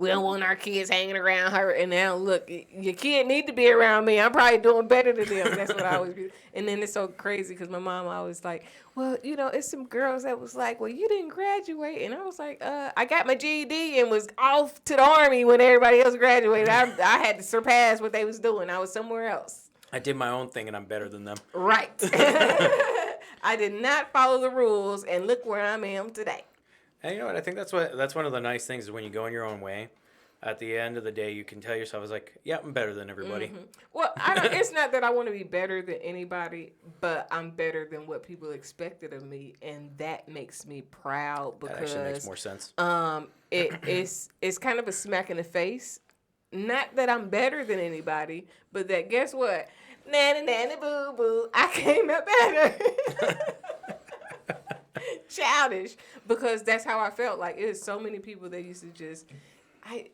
don't want our kids hanging around her." And now look, your kid need to be around me. I'm probably doing better than them. That's what I always do. And then it's so crazy because my mom always like, "Well, it's some girls that was like, well, you didn't graduate," and I was like, I got my GED and was off to the Army when everybody else graduated. I had to surpass what they was doing. I was somewhere else. I did my own thing and I'm better than them. Right. I did not follow the rules, and look where I am today. And you know what? I think that's one of the nice things is when you go in your own way. At the end of the day, you can tell yourself, yeah, I'm better than everybody. Mm-hmm. Well, it's not that I want to be better than anybody, but I'm better than what people expected of me, and that makes me proud because that actually makes more sense. It's kind of a smack in the face. Not that I'm better than anybody, but that guess what? Nanny, nanny, boo, boo. I came out better. Childish. Because that's how I felt. There's so many people that used to just, I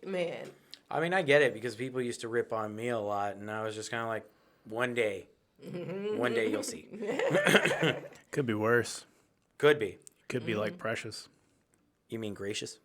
get it because people used to rip on me a lot, and I was just kind of like, one day you'll see. Could be worse. Could be. Could be like Precious. You mean gracious?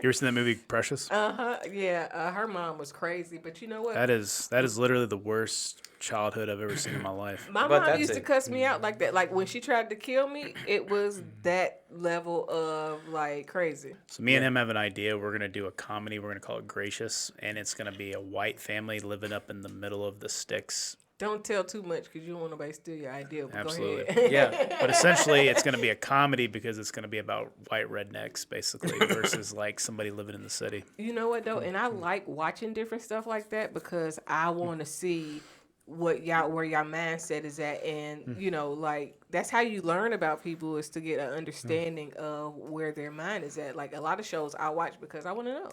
You ever seen that movie Precious? Yeah. Her mom was crazy, but you know what? That is literally the worst childhood I've ever seen in my life. My But mom that's used to it. cuss me out like that. Like when she tried to kill me, it was that level of like crazy. So me and him have an idea. We're gonna do a comedy. We're gonna call it Gracious, and it's gonna be a white family living up in the middle of the sticks. Don't tell too much because you don't want nobody to steal your idea. But Absolutely. Go ahead. Yeah. But essentially, it's gonna be a comedy because it's gonna be about white rednecks, basically, versus like somebody living in the city. You know what though, and I like watching different stuff like that because I want to see where y'all mindset is at, and you know, like that's how you learn about people is to get an understanding of where their mind is at. Like a lot of shows I watch because I want to know.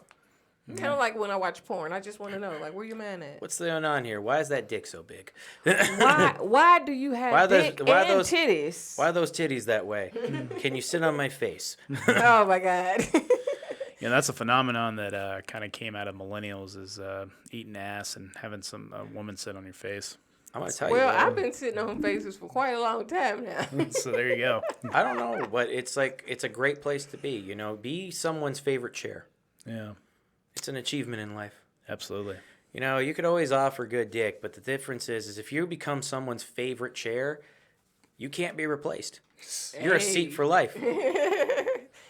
Kind of like when I watch porn, I just want to know, like, where your man at? What's going on here? Why is that dick so big? Why do you have dick and titties? Why are those titties that way? Can you sit on my face? Oh my God. Yeah, that's a phenomenon that kind of came out of millennials is eating ass and having some woman sit on your face. I'm gonna tell you. Well, Though, I've been sitting on faces for quite a long time now. So there you go. I don't know, but it's like it's a great place to be. You know, be someone's favorite chair. Yeah, It's an achievement in life. absolutely. You know, you could always offer good dick, but the difference is if you become someone's favorite chair, you can't be replaced. You're a seat for life.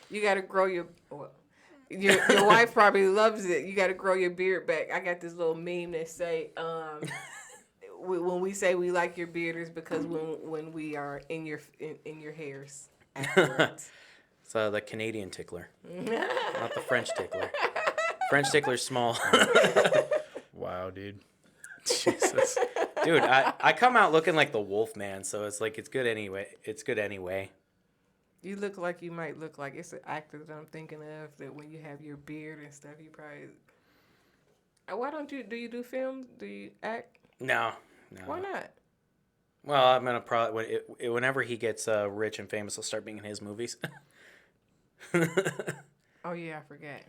You got to grow your wife probably loves it. You got to grow your beard back. I got this little meme that say, when we say we like your beard is because when we are in your hairs afterwards. It's the Canadian tickler, not the French tickler. French tickler's small. Wow, dude. Jesus. Dude, I come out looking like the Wolf Man, so it's like it's good anyway. It's good anyway. You look like you might look like it's an actor that I'm thinking of that when you have your beard and stuff, you probably. Why don't you do film? Do you act? No. Why not? Well, I'm gonna probably whenever he gets rich and famous, I'll start being in his movies. Oh yeah, I forgot.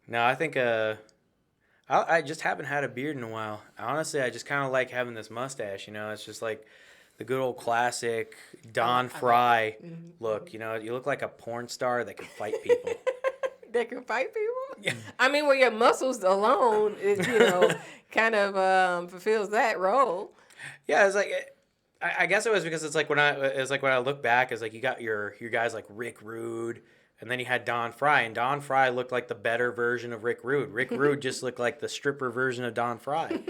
No, I think I just haven't had a beard in a while. Honestly, I just kind of like having this mustache. You know, it's just like the good old classic Don Fry look. You know, you look like a porn star that can fight people. That can fight people? Yeah. I mean, well, your muscles alone, kind of fulfills that role. Yeah, it's like I guess it was because it's like when I look back, it's like you got your guys like Rick Rude, and then you had Don Fry, and Don Fry looked like the better version of Rick Rude. Rick Rude just looked like the stripper version of Don Fry.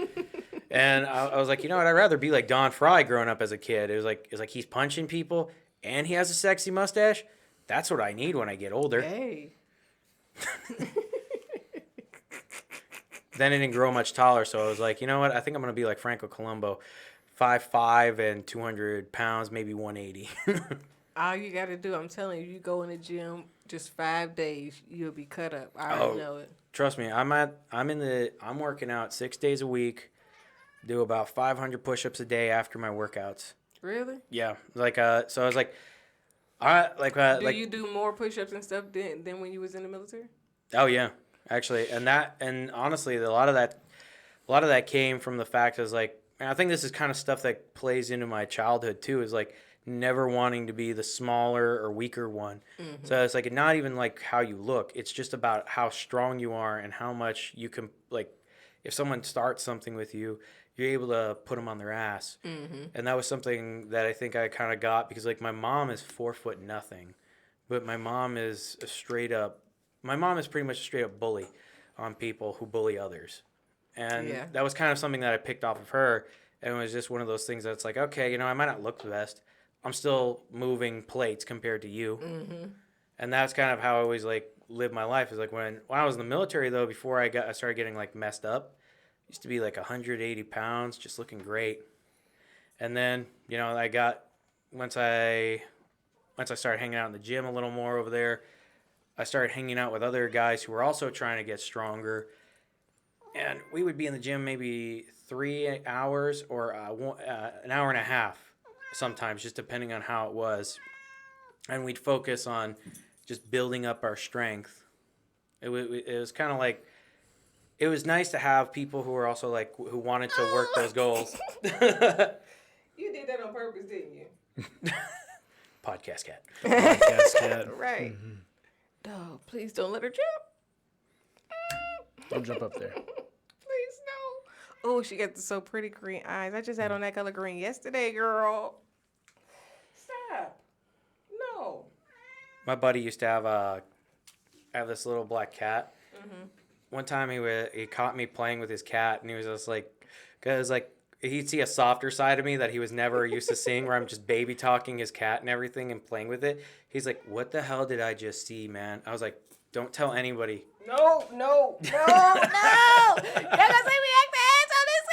And I was like, you know what? I'd rather be like Don Fry growing up as a kid. It was like he's punching people and he has a sexy mustache. That's what I need when I get older. Hey. Then it didn't grow much taller, so I was like, you know what? I think I'm gonna be like Franco Columbo, 5'5" and 200 pounds, maybe 180. All you got to do, I'm telling you, you go in the gym just 5 days, you'll be cut up. I already know it. Trust me, I'm working out 6 days a week, do about 500 push-ups a day after my workouts. Really? Yeah, so I was like, all right, Do you do more push-ups and stuff than when you was in the military? Oh yeah, actually, and honestly, a lot of that came from the fact is like, and I think this is kind of stuff that plays into my childhood too. Is like never wanting to be the smaller or weaker one. Mm-hmm. So it's like not even like how you look. It's just about how strong you are and how much you can like. If someone starts something with you, you're able to put them on their ass. Mm-hmm. And that was something that I think I kind of got because like my mom is 4'0", but my mom is pretty much a straight up bully on people who bully others. And that was kind of something that I picked off of her. And it was just one of those things that's like, okay, I might not look the best. I'm still moving plates compared to you. Mm-hmm. And that's kind of how I always like live my life. Is like when I was in the military though, before I started getting like messed up, I used to be like 180 pounds, just looking great. And then, once I started hanging out in the gym a little more over there, I started hanging out with other guys who were also trying to get stronger. And we would be in the gym maybe 3 hours or an hour and a half sometimes, just depending on how it was. And we'd focus on just building up our strength. It was kind of like, it was nice to have people who were also like, who wanted to work those goals. You did that on purpose, didn't you? Podcast cat. Podcast cat. Right. Mm-hmm. No, please don't let her jump. Don't jump up there. Please no. Oh, she got the so pretty green eyes. I just had on that color green yesterday, girl. Stop. No. My buddy used to have this little black cat. Mm-hmm. One time he caught me playing with his cat, and he was just like, because like he'd see a softer side of me that he was never used to seeing, where I'm just baby talking his cat and everything and playing with it. He's like, "What the hell did I just see, man?" I was like, "Don't tell anybody." No. Y'all gonna see me act the ass on this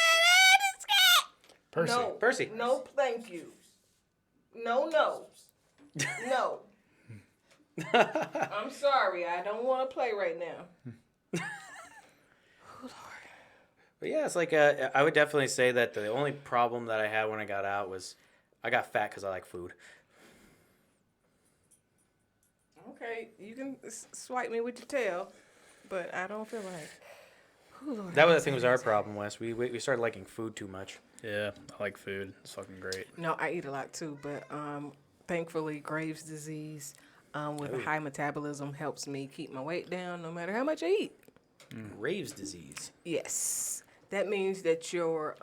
cat. Percy. No. Percy. No, thank you. No. I'm sorry. I don't want to play right now. But yeah, it's like I would definitely say that the only problem that I had when I got out was I got fat because I like food. Okay, you can swipe me with your tail, but I don't feel like. That was, I think, was our problem, Wes. We started liking food too much. Yeah, I like food. It's fucking great. No, I eat a lot too, but thankfully Graves' disease with a high metabolism helps me keep my weight down no matter how much I eat. Graves' disease. Yes. That means that your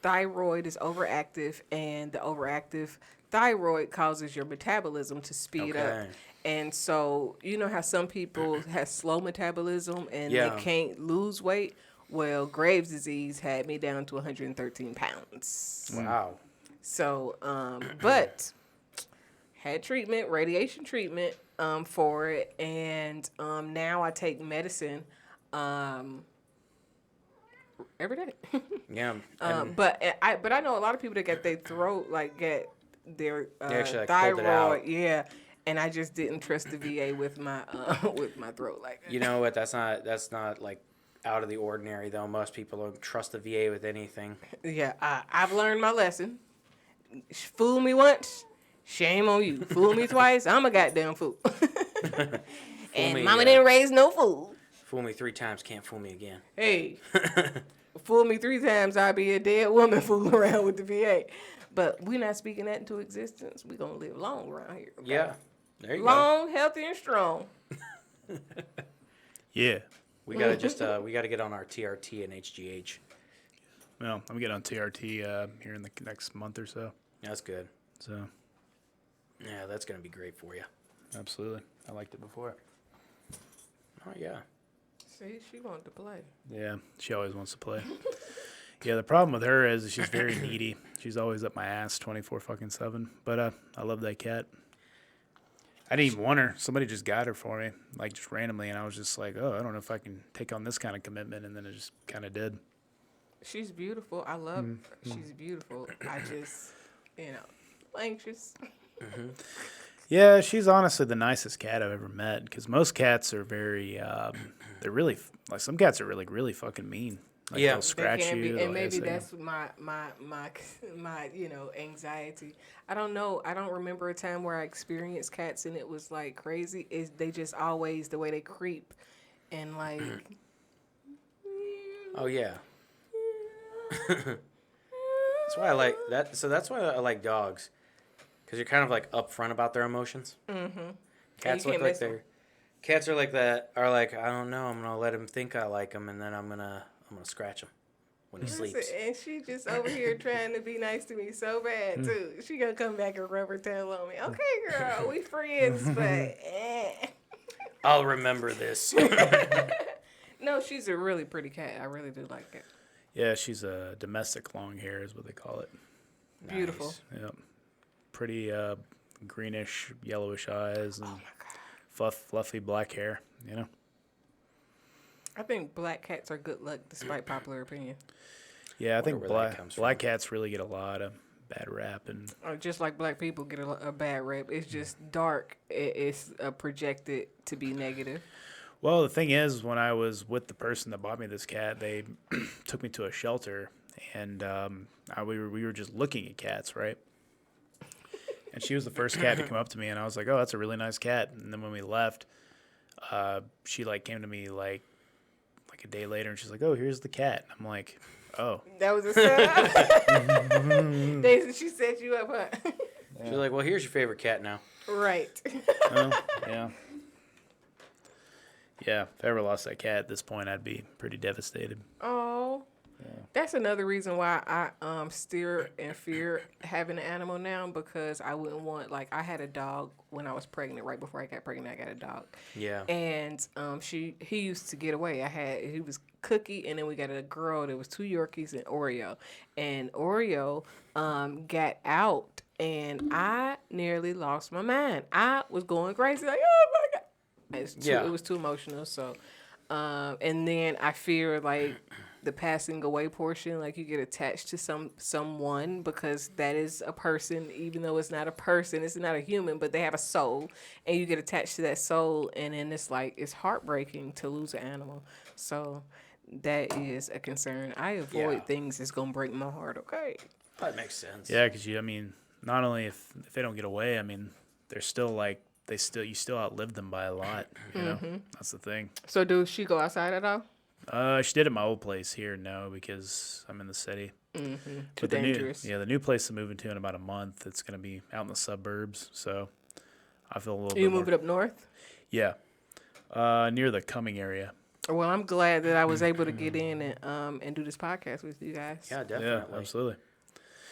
thyroid is overactive, and the overactive thyroid causes your metabolism to speed up. And so, you know how some people have slow metabolism and they can't lose weight? Well, Graves' disease had me down to 113 pounds. Wow. So, but had treatment, radiation treatment for it. And now I take medicine every day. Yeah. But I know a lot of people that get their throat, get their actually, thyroid. pulled it out. Yeah. And I just didn't trust the VA with my throat like that. You know what? That's not like out of the ordinary though. Most people don't trust the VA with anything. Yeah, I've learned my lesson. Fool me once, shame on you. Fool me twice, I'm a goddamn fool. And mama didn't raise no fool. Fool me 3 times, can't fool me again. Hey, fool me 3 times, I'll be a dead woman fooling around with the VA. But we're not speaking that into existence. We're going to live long around here. Okay? Yeah. There you long, healthy, and strong. Yeah. We gotta we gotta get on our TRT and HGH. Well, I'm getting on TRT here in the next month or so. That's good. So. Yeah, that's gonna be great for you. Absolutely. I liked it before. Oh yeah. See, she wanted to play. Yeah, she always wants to play. Yeah, the problem with her is she's very needy. She's always up my ass 24/7. But I love that cat. I didn't even want her. Somebody just got her for me, just randomly, and I was just like, oh, I don't know if I can take on this kind of commitment, and then it just kind of did. She's beautiful. I love her. She's beautiful. I just, anxious. Mm-hmm. Yeah, she's honestly the nicest cat I've ever met, because most cats are very, they're really, some cats are really, really fucking mean. They'll scratch you. And maybe that's my anxiety. I don't know. I don't remember a time where I experienced cats and it was crazy. They just always the way they creep and Oh yeah. That's why I like that. So that's why I like dogs, because you're kind of upfront about their emotions. Mm-hmm. Cats look like they're. Cats are like that. Are I don't know. I'm gonna let him think I like him, and then I'm gonna scratch him when he sleeps. And she just over here trying to be nice to me so bad too. She gonna come back and rub her tail on me. Okay, girl, we friends, but I'll remember this. No, she's a really pretty cat. I really do like it. Yeah, she's a domestic long hair is what they call it. Beautiful. Nice. Yep. Pretty greenish, yellowish eyes and fluffy black hair, I think black cats are good luck, despite popular opinion. Yeah, I think black cats really get a lot of bad rap, and just like black people get a bad rap. It's just dark. It's projected to be negative. Well, the thing is, when I was with the person that bought me this cat, they took me to a shelter, and we were just looking at cats, right? And she was the first cat to come up to me, and I was like, "Oh, that's a really nice cat." And then when we left, she came to me like a day later, and she's like, "Oh, here's the cat." And I'm like, "Oh." That was a setup. She set you up, huh? She's like, "Well, here's your favorite cat now." Right. Oh, yeah. Yeah, if I ever lost that cat at this point, I'd be pretty devastated. Oh, that's another reason why I steer and fear having an animal now, because I wouldn't want, like, I had a dog when I was pregnant. Right before I got pregnant, I got a dog. Yeah. And he used to get away. He was Cookie, and then we got a girl. There was 2 Yorkies and Oreo. And Oreo got out, and I nearly lost my mind. I was going crazy, like, oh my God. It was too emotional. So, and then I fear, like, the passing away portion, like you get attached to someone, because that is a person, even though it's not a person, it's not a human, but they have a soul, and you get attached to that soul, and then it's heartbreaking to lose an animal. So that is a concern. I avoid things that's gonna break my heart. Okay. That makes sense. Yeah, because not only if they don't get away, I mean, they're still like you still outlive them by a lot. You know, that's the thing. So does she go outside at all? She did at my old place here, no, because I'm in the city. Too But dangerous. the new place I'm moving to in about a month, it's gonna be out in the suburbs, so I feel a little. You bit moving up north? Yeah, near the Cumming area. Well, I'm glad that I was able to get in and do this podcast with you guys. Yeah, definitely. Yeah, absolutely.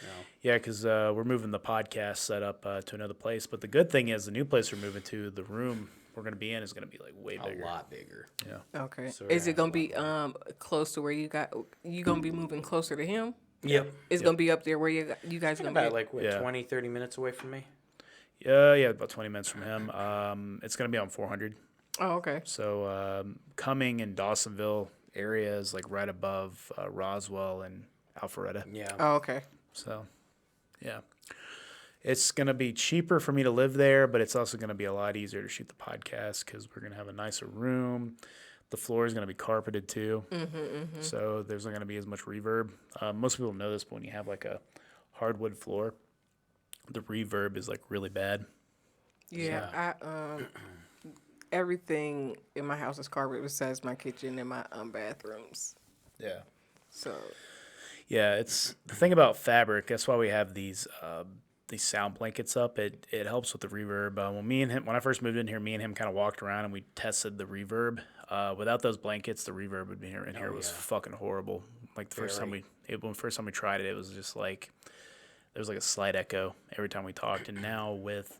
No. Yeah, because we're moving the podcast setup to another place. But the good thing is, the new place we're moving to, the room we're going to be in is going to be like way bigger. A lot bigger. Yeah. Okay. So Is it gonna be close to where you gonna be moving closer to him? Yep. It's gonna be up there where you guys gonna About be. like, what, Yeah. 20, 30 minutes away from me? Yeah, about 20 minutes from him. It's going to be on 400. Oh, okay. So Cumming and Dawsonville area is like right above Roswell and Alpharetta. Yeah. Oh, okay. So, yeah. It's going to be cheaper for me to live there, but it's also going to be a lot easier to shoot the podcast because we're going to have a nicer room. The floor is going to be carpeted too. So there's not going to be as much reverb. Most people know this, but when you have like a hardwood floor, the reverb is like really bad. Yeah. I everything in my house is carpeted besides my kitchen and my bathrooms. Yeah. So. Yeah, it's the thing about fabric. That's why we have these sound blankets up. It helps with the reverb. When I first moved in here, me and him kind of walked around and we tested the reverb. Without those blankets, the reverb would be here. In here was fucking horrible. Like the first time we tried it, it was just like there was like a slight echo every time we talked. And now with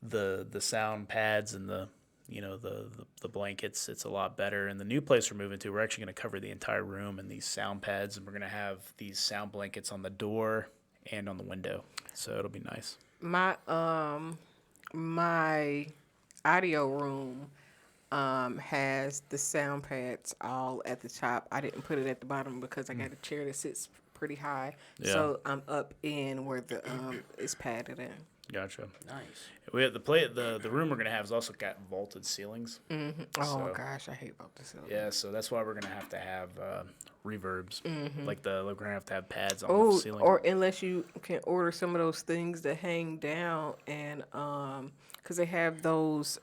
the sound pads and the blankets, it's a lot better. And the new place we're moving to, we're actually going to cover the entire room in these sound pads, and we're going to have these sound blankets on the door and on the window, so it'll be nice. My my audio room has the sound pads all at the top. I didn't put it at the bottom because I got a chair that sits pretty high, so I'm up in where the is padded in. Gotcha. Nice. We have the room we're gonna have has also got vaulted ceilings. Mm-hmm. Oh gosh, I hate vaulted ceilings. Yeah, so that's why we're gonna have to have reverbs. Like we're gonna have to have pads on the ceiling. Or unless you can order some of those things that hang down, and because they have those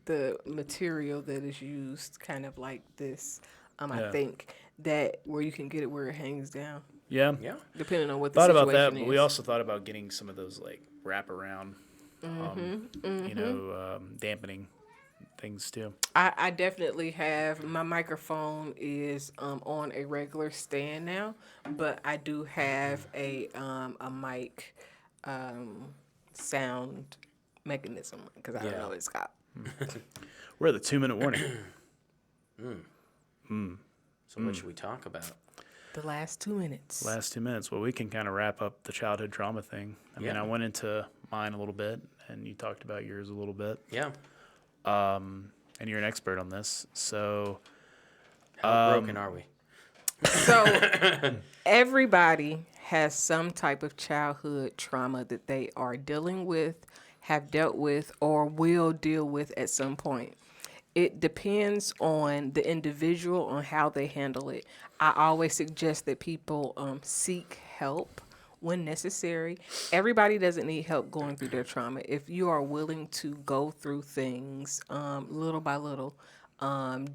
the material that is used kind of like this. I think that where you can get it where it hangs down. Yeah. Depending on what the Thought situation about that, is. but we also thought about getting some of those like wraparound, dampening things too. I definitely have. My microphone is on a regular stand now, but I do have a mic sound mechanism because I don't know what it's called. We're at the 2-minute warning. So what should we talk about? The last 2 minutes. Last 2 minutes. Well, we can kind of wrap up the childhood trauma thing. I mean, I went into mine a little bit, and you talked about yours a little bit. Yeah. And you're an expert on this. So, How broken are we? So everybody has some type of childhood trauma that they are dealing with, have dealt with, or will deal with at some point. It depends on the individual on how they handle it. I always suggest that people seek help when necessary. Everybody doesn't need help going through their trauma. If you are willing to go through things little by little,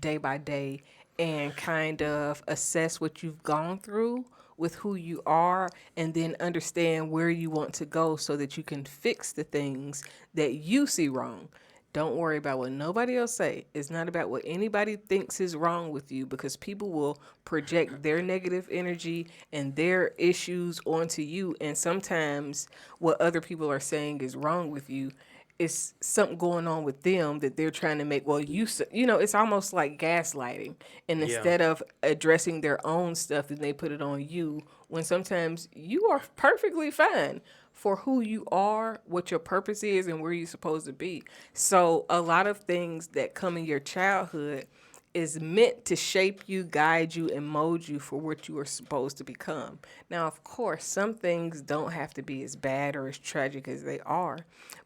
day by day, and kind of assess what you've gone through with who you are, and then understand where you want to go so that you can fix the things that you see wrong. Don't worry about what nobody else say. It's not about what anybody thinks is wrong with you, because people will project their negative energy and their issues onto you. And sometimes what other people are saying is wrong with you, it's something going on with them that they're trying to make. Well, it's almost like gaslighting. And Yeah. instead of addressing their own stuff, then they put it on you, when sometimes you are perfectly fine for who you are, what your purpose is, and where you're supposed to be. So a lot of things that come in your childhood is meant to shape you, guide you, and mold you for what you are supposed to become. Now, of course, some things don't have to be as bad or as tragic as they are,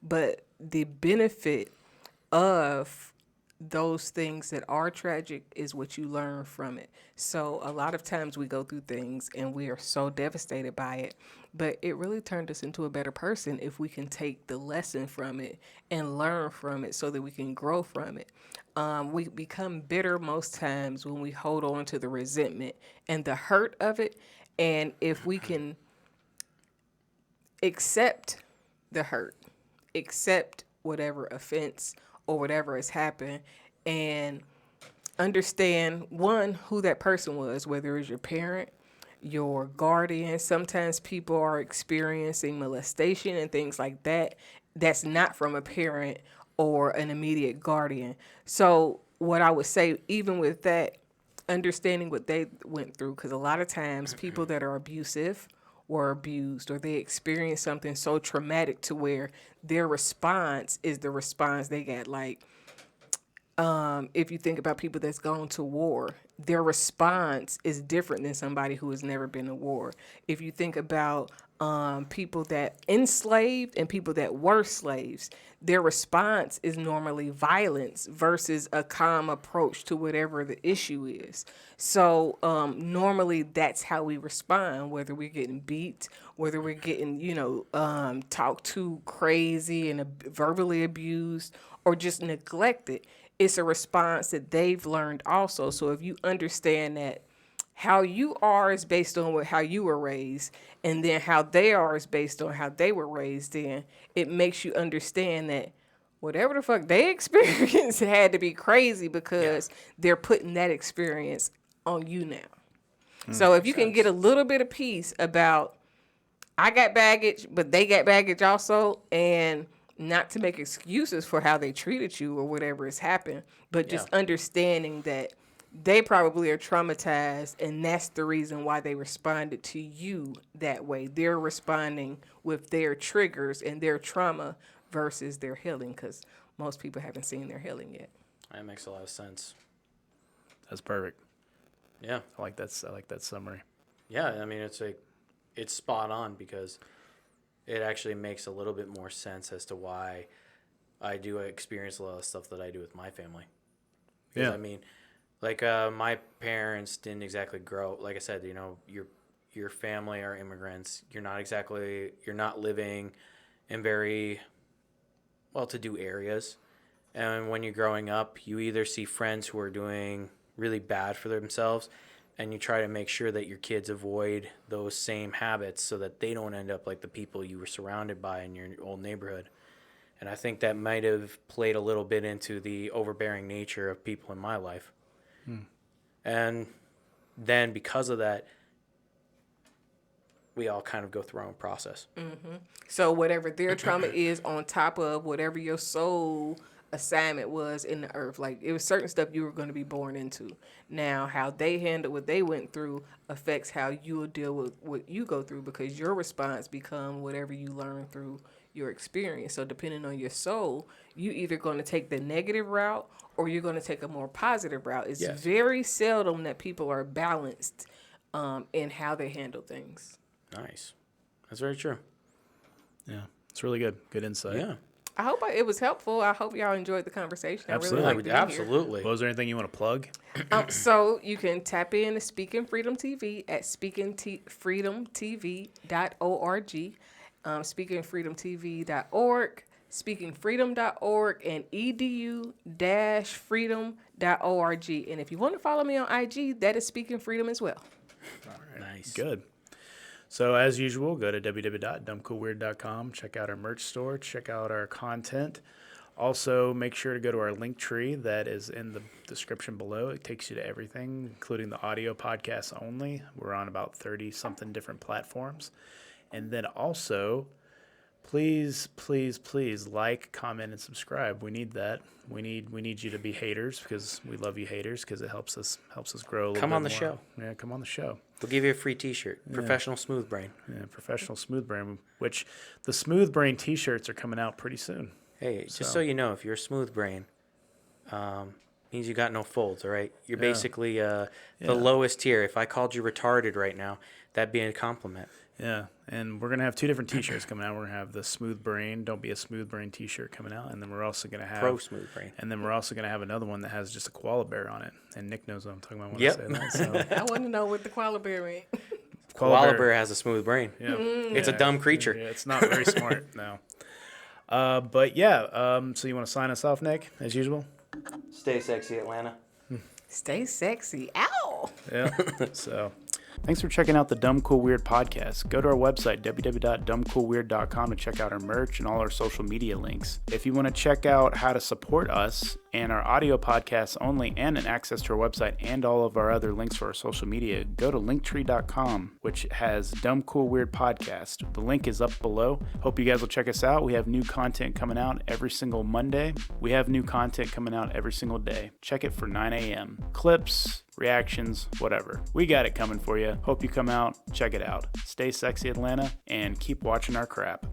but the benefit of those things that are tragic is what you learn from it. So a lot of times we go through things and we are so devastated by it, but it really turned us into a better person if we can take the lesson from it and learn from it so that we can grow from it. We become bitter most times when we hold on to the resentment and the hurt of it. And if we can accept the hurt, accept whatever offense or whatever has happened, and understand, one, who that person was, whether it's your parent, your guardian. Sometimes people are experiencing molestation and things like that. That's not from a parent or an immediate guardian. So what I would say, even with that, understanding what they went through, because a lot of times people that are abusive were abused, or they experienced something so traumatic to where their response is the response they got. Like, if you think about people that's gone to war, their response is different than somebody who has never been to war. If you think about people that enslaved and people that were slaves, their response is normally violence versus a calm approach to whatever the issue is. So normally that's how we respond, whether we're getting beat, whether we're getting, talked to crazy and verbally abused, or just neglected. It's a response that they've learned also. So if you understand that how you are is based on how you were raised, and then how they are is based on how they were raised, then it makes you understand that whatever the fuck they experienced had to be crazy, because they're putting that experience on you now. So if you can get a little bit of peace about, I got baggage, but they got baggage also, and not to make excuses for how they treated you or whatever has happened, but just understanding that they probably are traumatized, and that's the reason why they responded to you that way. They're responding with their triggers and their trauma versus their healing, because most people haven't seen their healing yet. That makes a lot of sense. That's perfect. Yeah. I like that summary. Yeah, I mean, it's spot on, because it actually makes a little bit more sense as to why I do experience a lot of stuff that I do with my family. Because, I mean, like, my parents didn't exactly grow, like I said, your family are immigrants. You're not living in very well-to-do areas. And when you're growing up, you either see friends who are doing really bad for themselves, and you try to make sure that your kids avoid those same habits so that they don't end up like the people you were surrounded by in your old neighborhood. And I think that might have played a little bit into the overbearing nature of people in my life. And then because of that, we all kind of go through our own process. Mm-hmm. So whatever their trauma is on top of whatever your soul assignment was in the earth, like, it was certain stuff you were going to be born into. Now, how they handle what they went through affects how you will deal with what you go through, because your response become whatever you learn through your experience. So depending on your soul, you either going to take the negative route or you're going to take a more positive route. It's very seldom that people are balanced in how they handle things. Nice. That's very true. Yeah, it's really good. Good insight. Yeah. I hope it was helpful. I hope y'all enjoyed the conversation. Absolutely. I really liked being Absolutely. Well, is there anything you want to plug? So you can tap in to Speaking Freedom TV at speakingfreedomtv.org, speakingfreedomtv.org, speakingfreedom.org, and edu-freedom.org. And if you want to follow me on IG, that is Speaking Freedom as well. All right. Nice. Good. So as usual, go to www.dumbcoolweird.com. Check out our merch store. Check out our content. Also, make sure to go to our link tree that is in the description below. It takes you to everything, including the audio podcasts only. We're on about 30-something different platforms. And then also, please like, comment, and subscribe. We need that. We need you to be haters, because we love you haters, because it helps us grow a little bit more. Come on the show. Yeah, come on the show. We'll give you a free T-shirt. Professional Smooth Brain. Yeah, Professional Smooth Brain, which the Smooth Brain T-shirts are coming out pretty soon. Hey, just so you know, if you're a smooth brain, means you got no folds, all right? You're basically the lowest tier. If I called you retarded right now, that'd be a compliment. Yeah, and we're going to have 2 different T-shirts coming out. We're going to have the Smooth Brain, Don't Be a Smooth Brain T-shirt coming out, and then we're also going to have... Pro Smooth Brain. And then we're also going to have another one that has just a koala bear on it, and Nick knows what I'm talking about when Yep. I say that. So. I want to know what the koala bear meant. Koala bear has a smooth brain. Yeah. It's a dumb creature. Yeah, it's not very smart, no. But yeah, so you want to sign us off, Nick, as usual? Stay sexy, Atlanta. Stay sexy. Ow! Yeah, so... Thanks for checking out the Dumb Cool Weird podcast. Go to our website, www.dumbcoolweird.com, to check out our merch and all our social media links. If you want to check out how to support us and our audio podcasts only, and an access to our website and all of our other links for our social media, go to linktree.com, which has Dumb Cool Weird podcast. The link is up below. Hope you guys will check us out. We have new content coming out every single Monday. We have new content coming out every single day. Check it for 9 a.m. Clips, reactions, whatever. We got it coming for you. Hope you come out, check it out. Stay sexy, Atlanta, and keep watching our crap.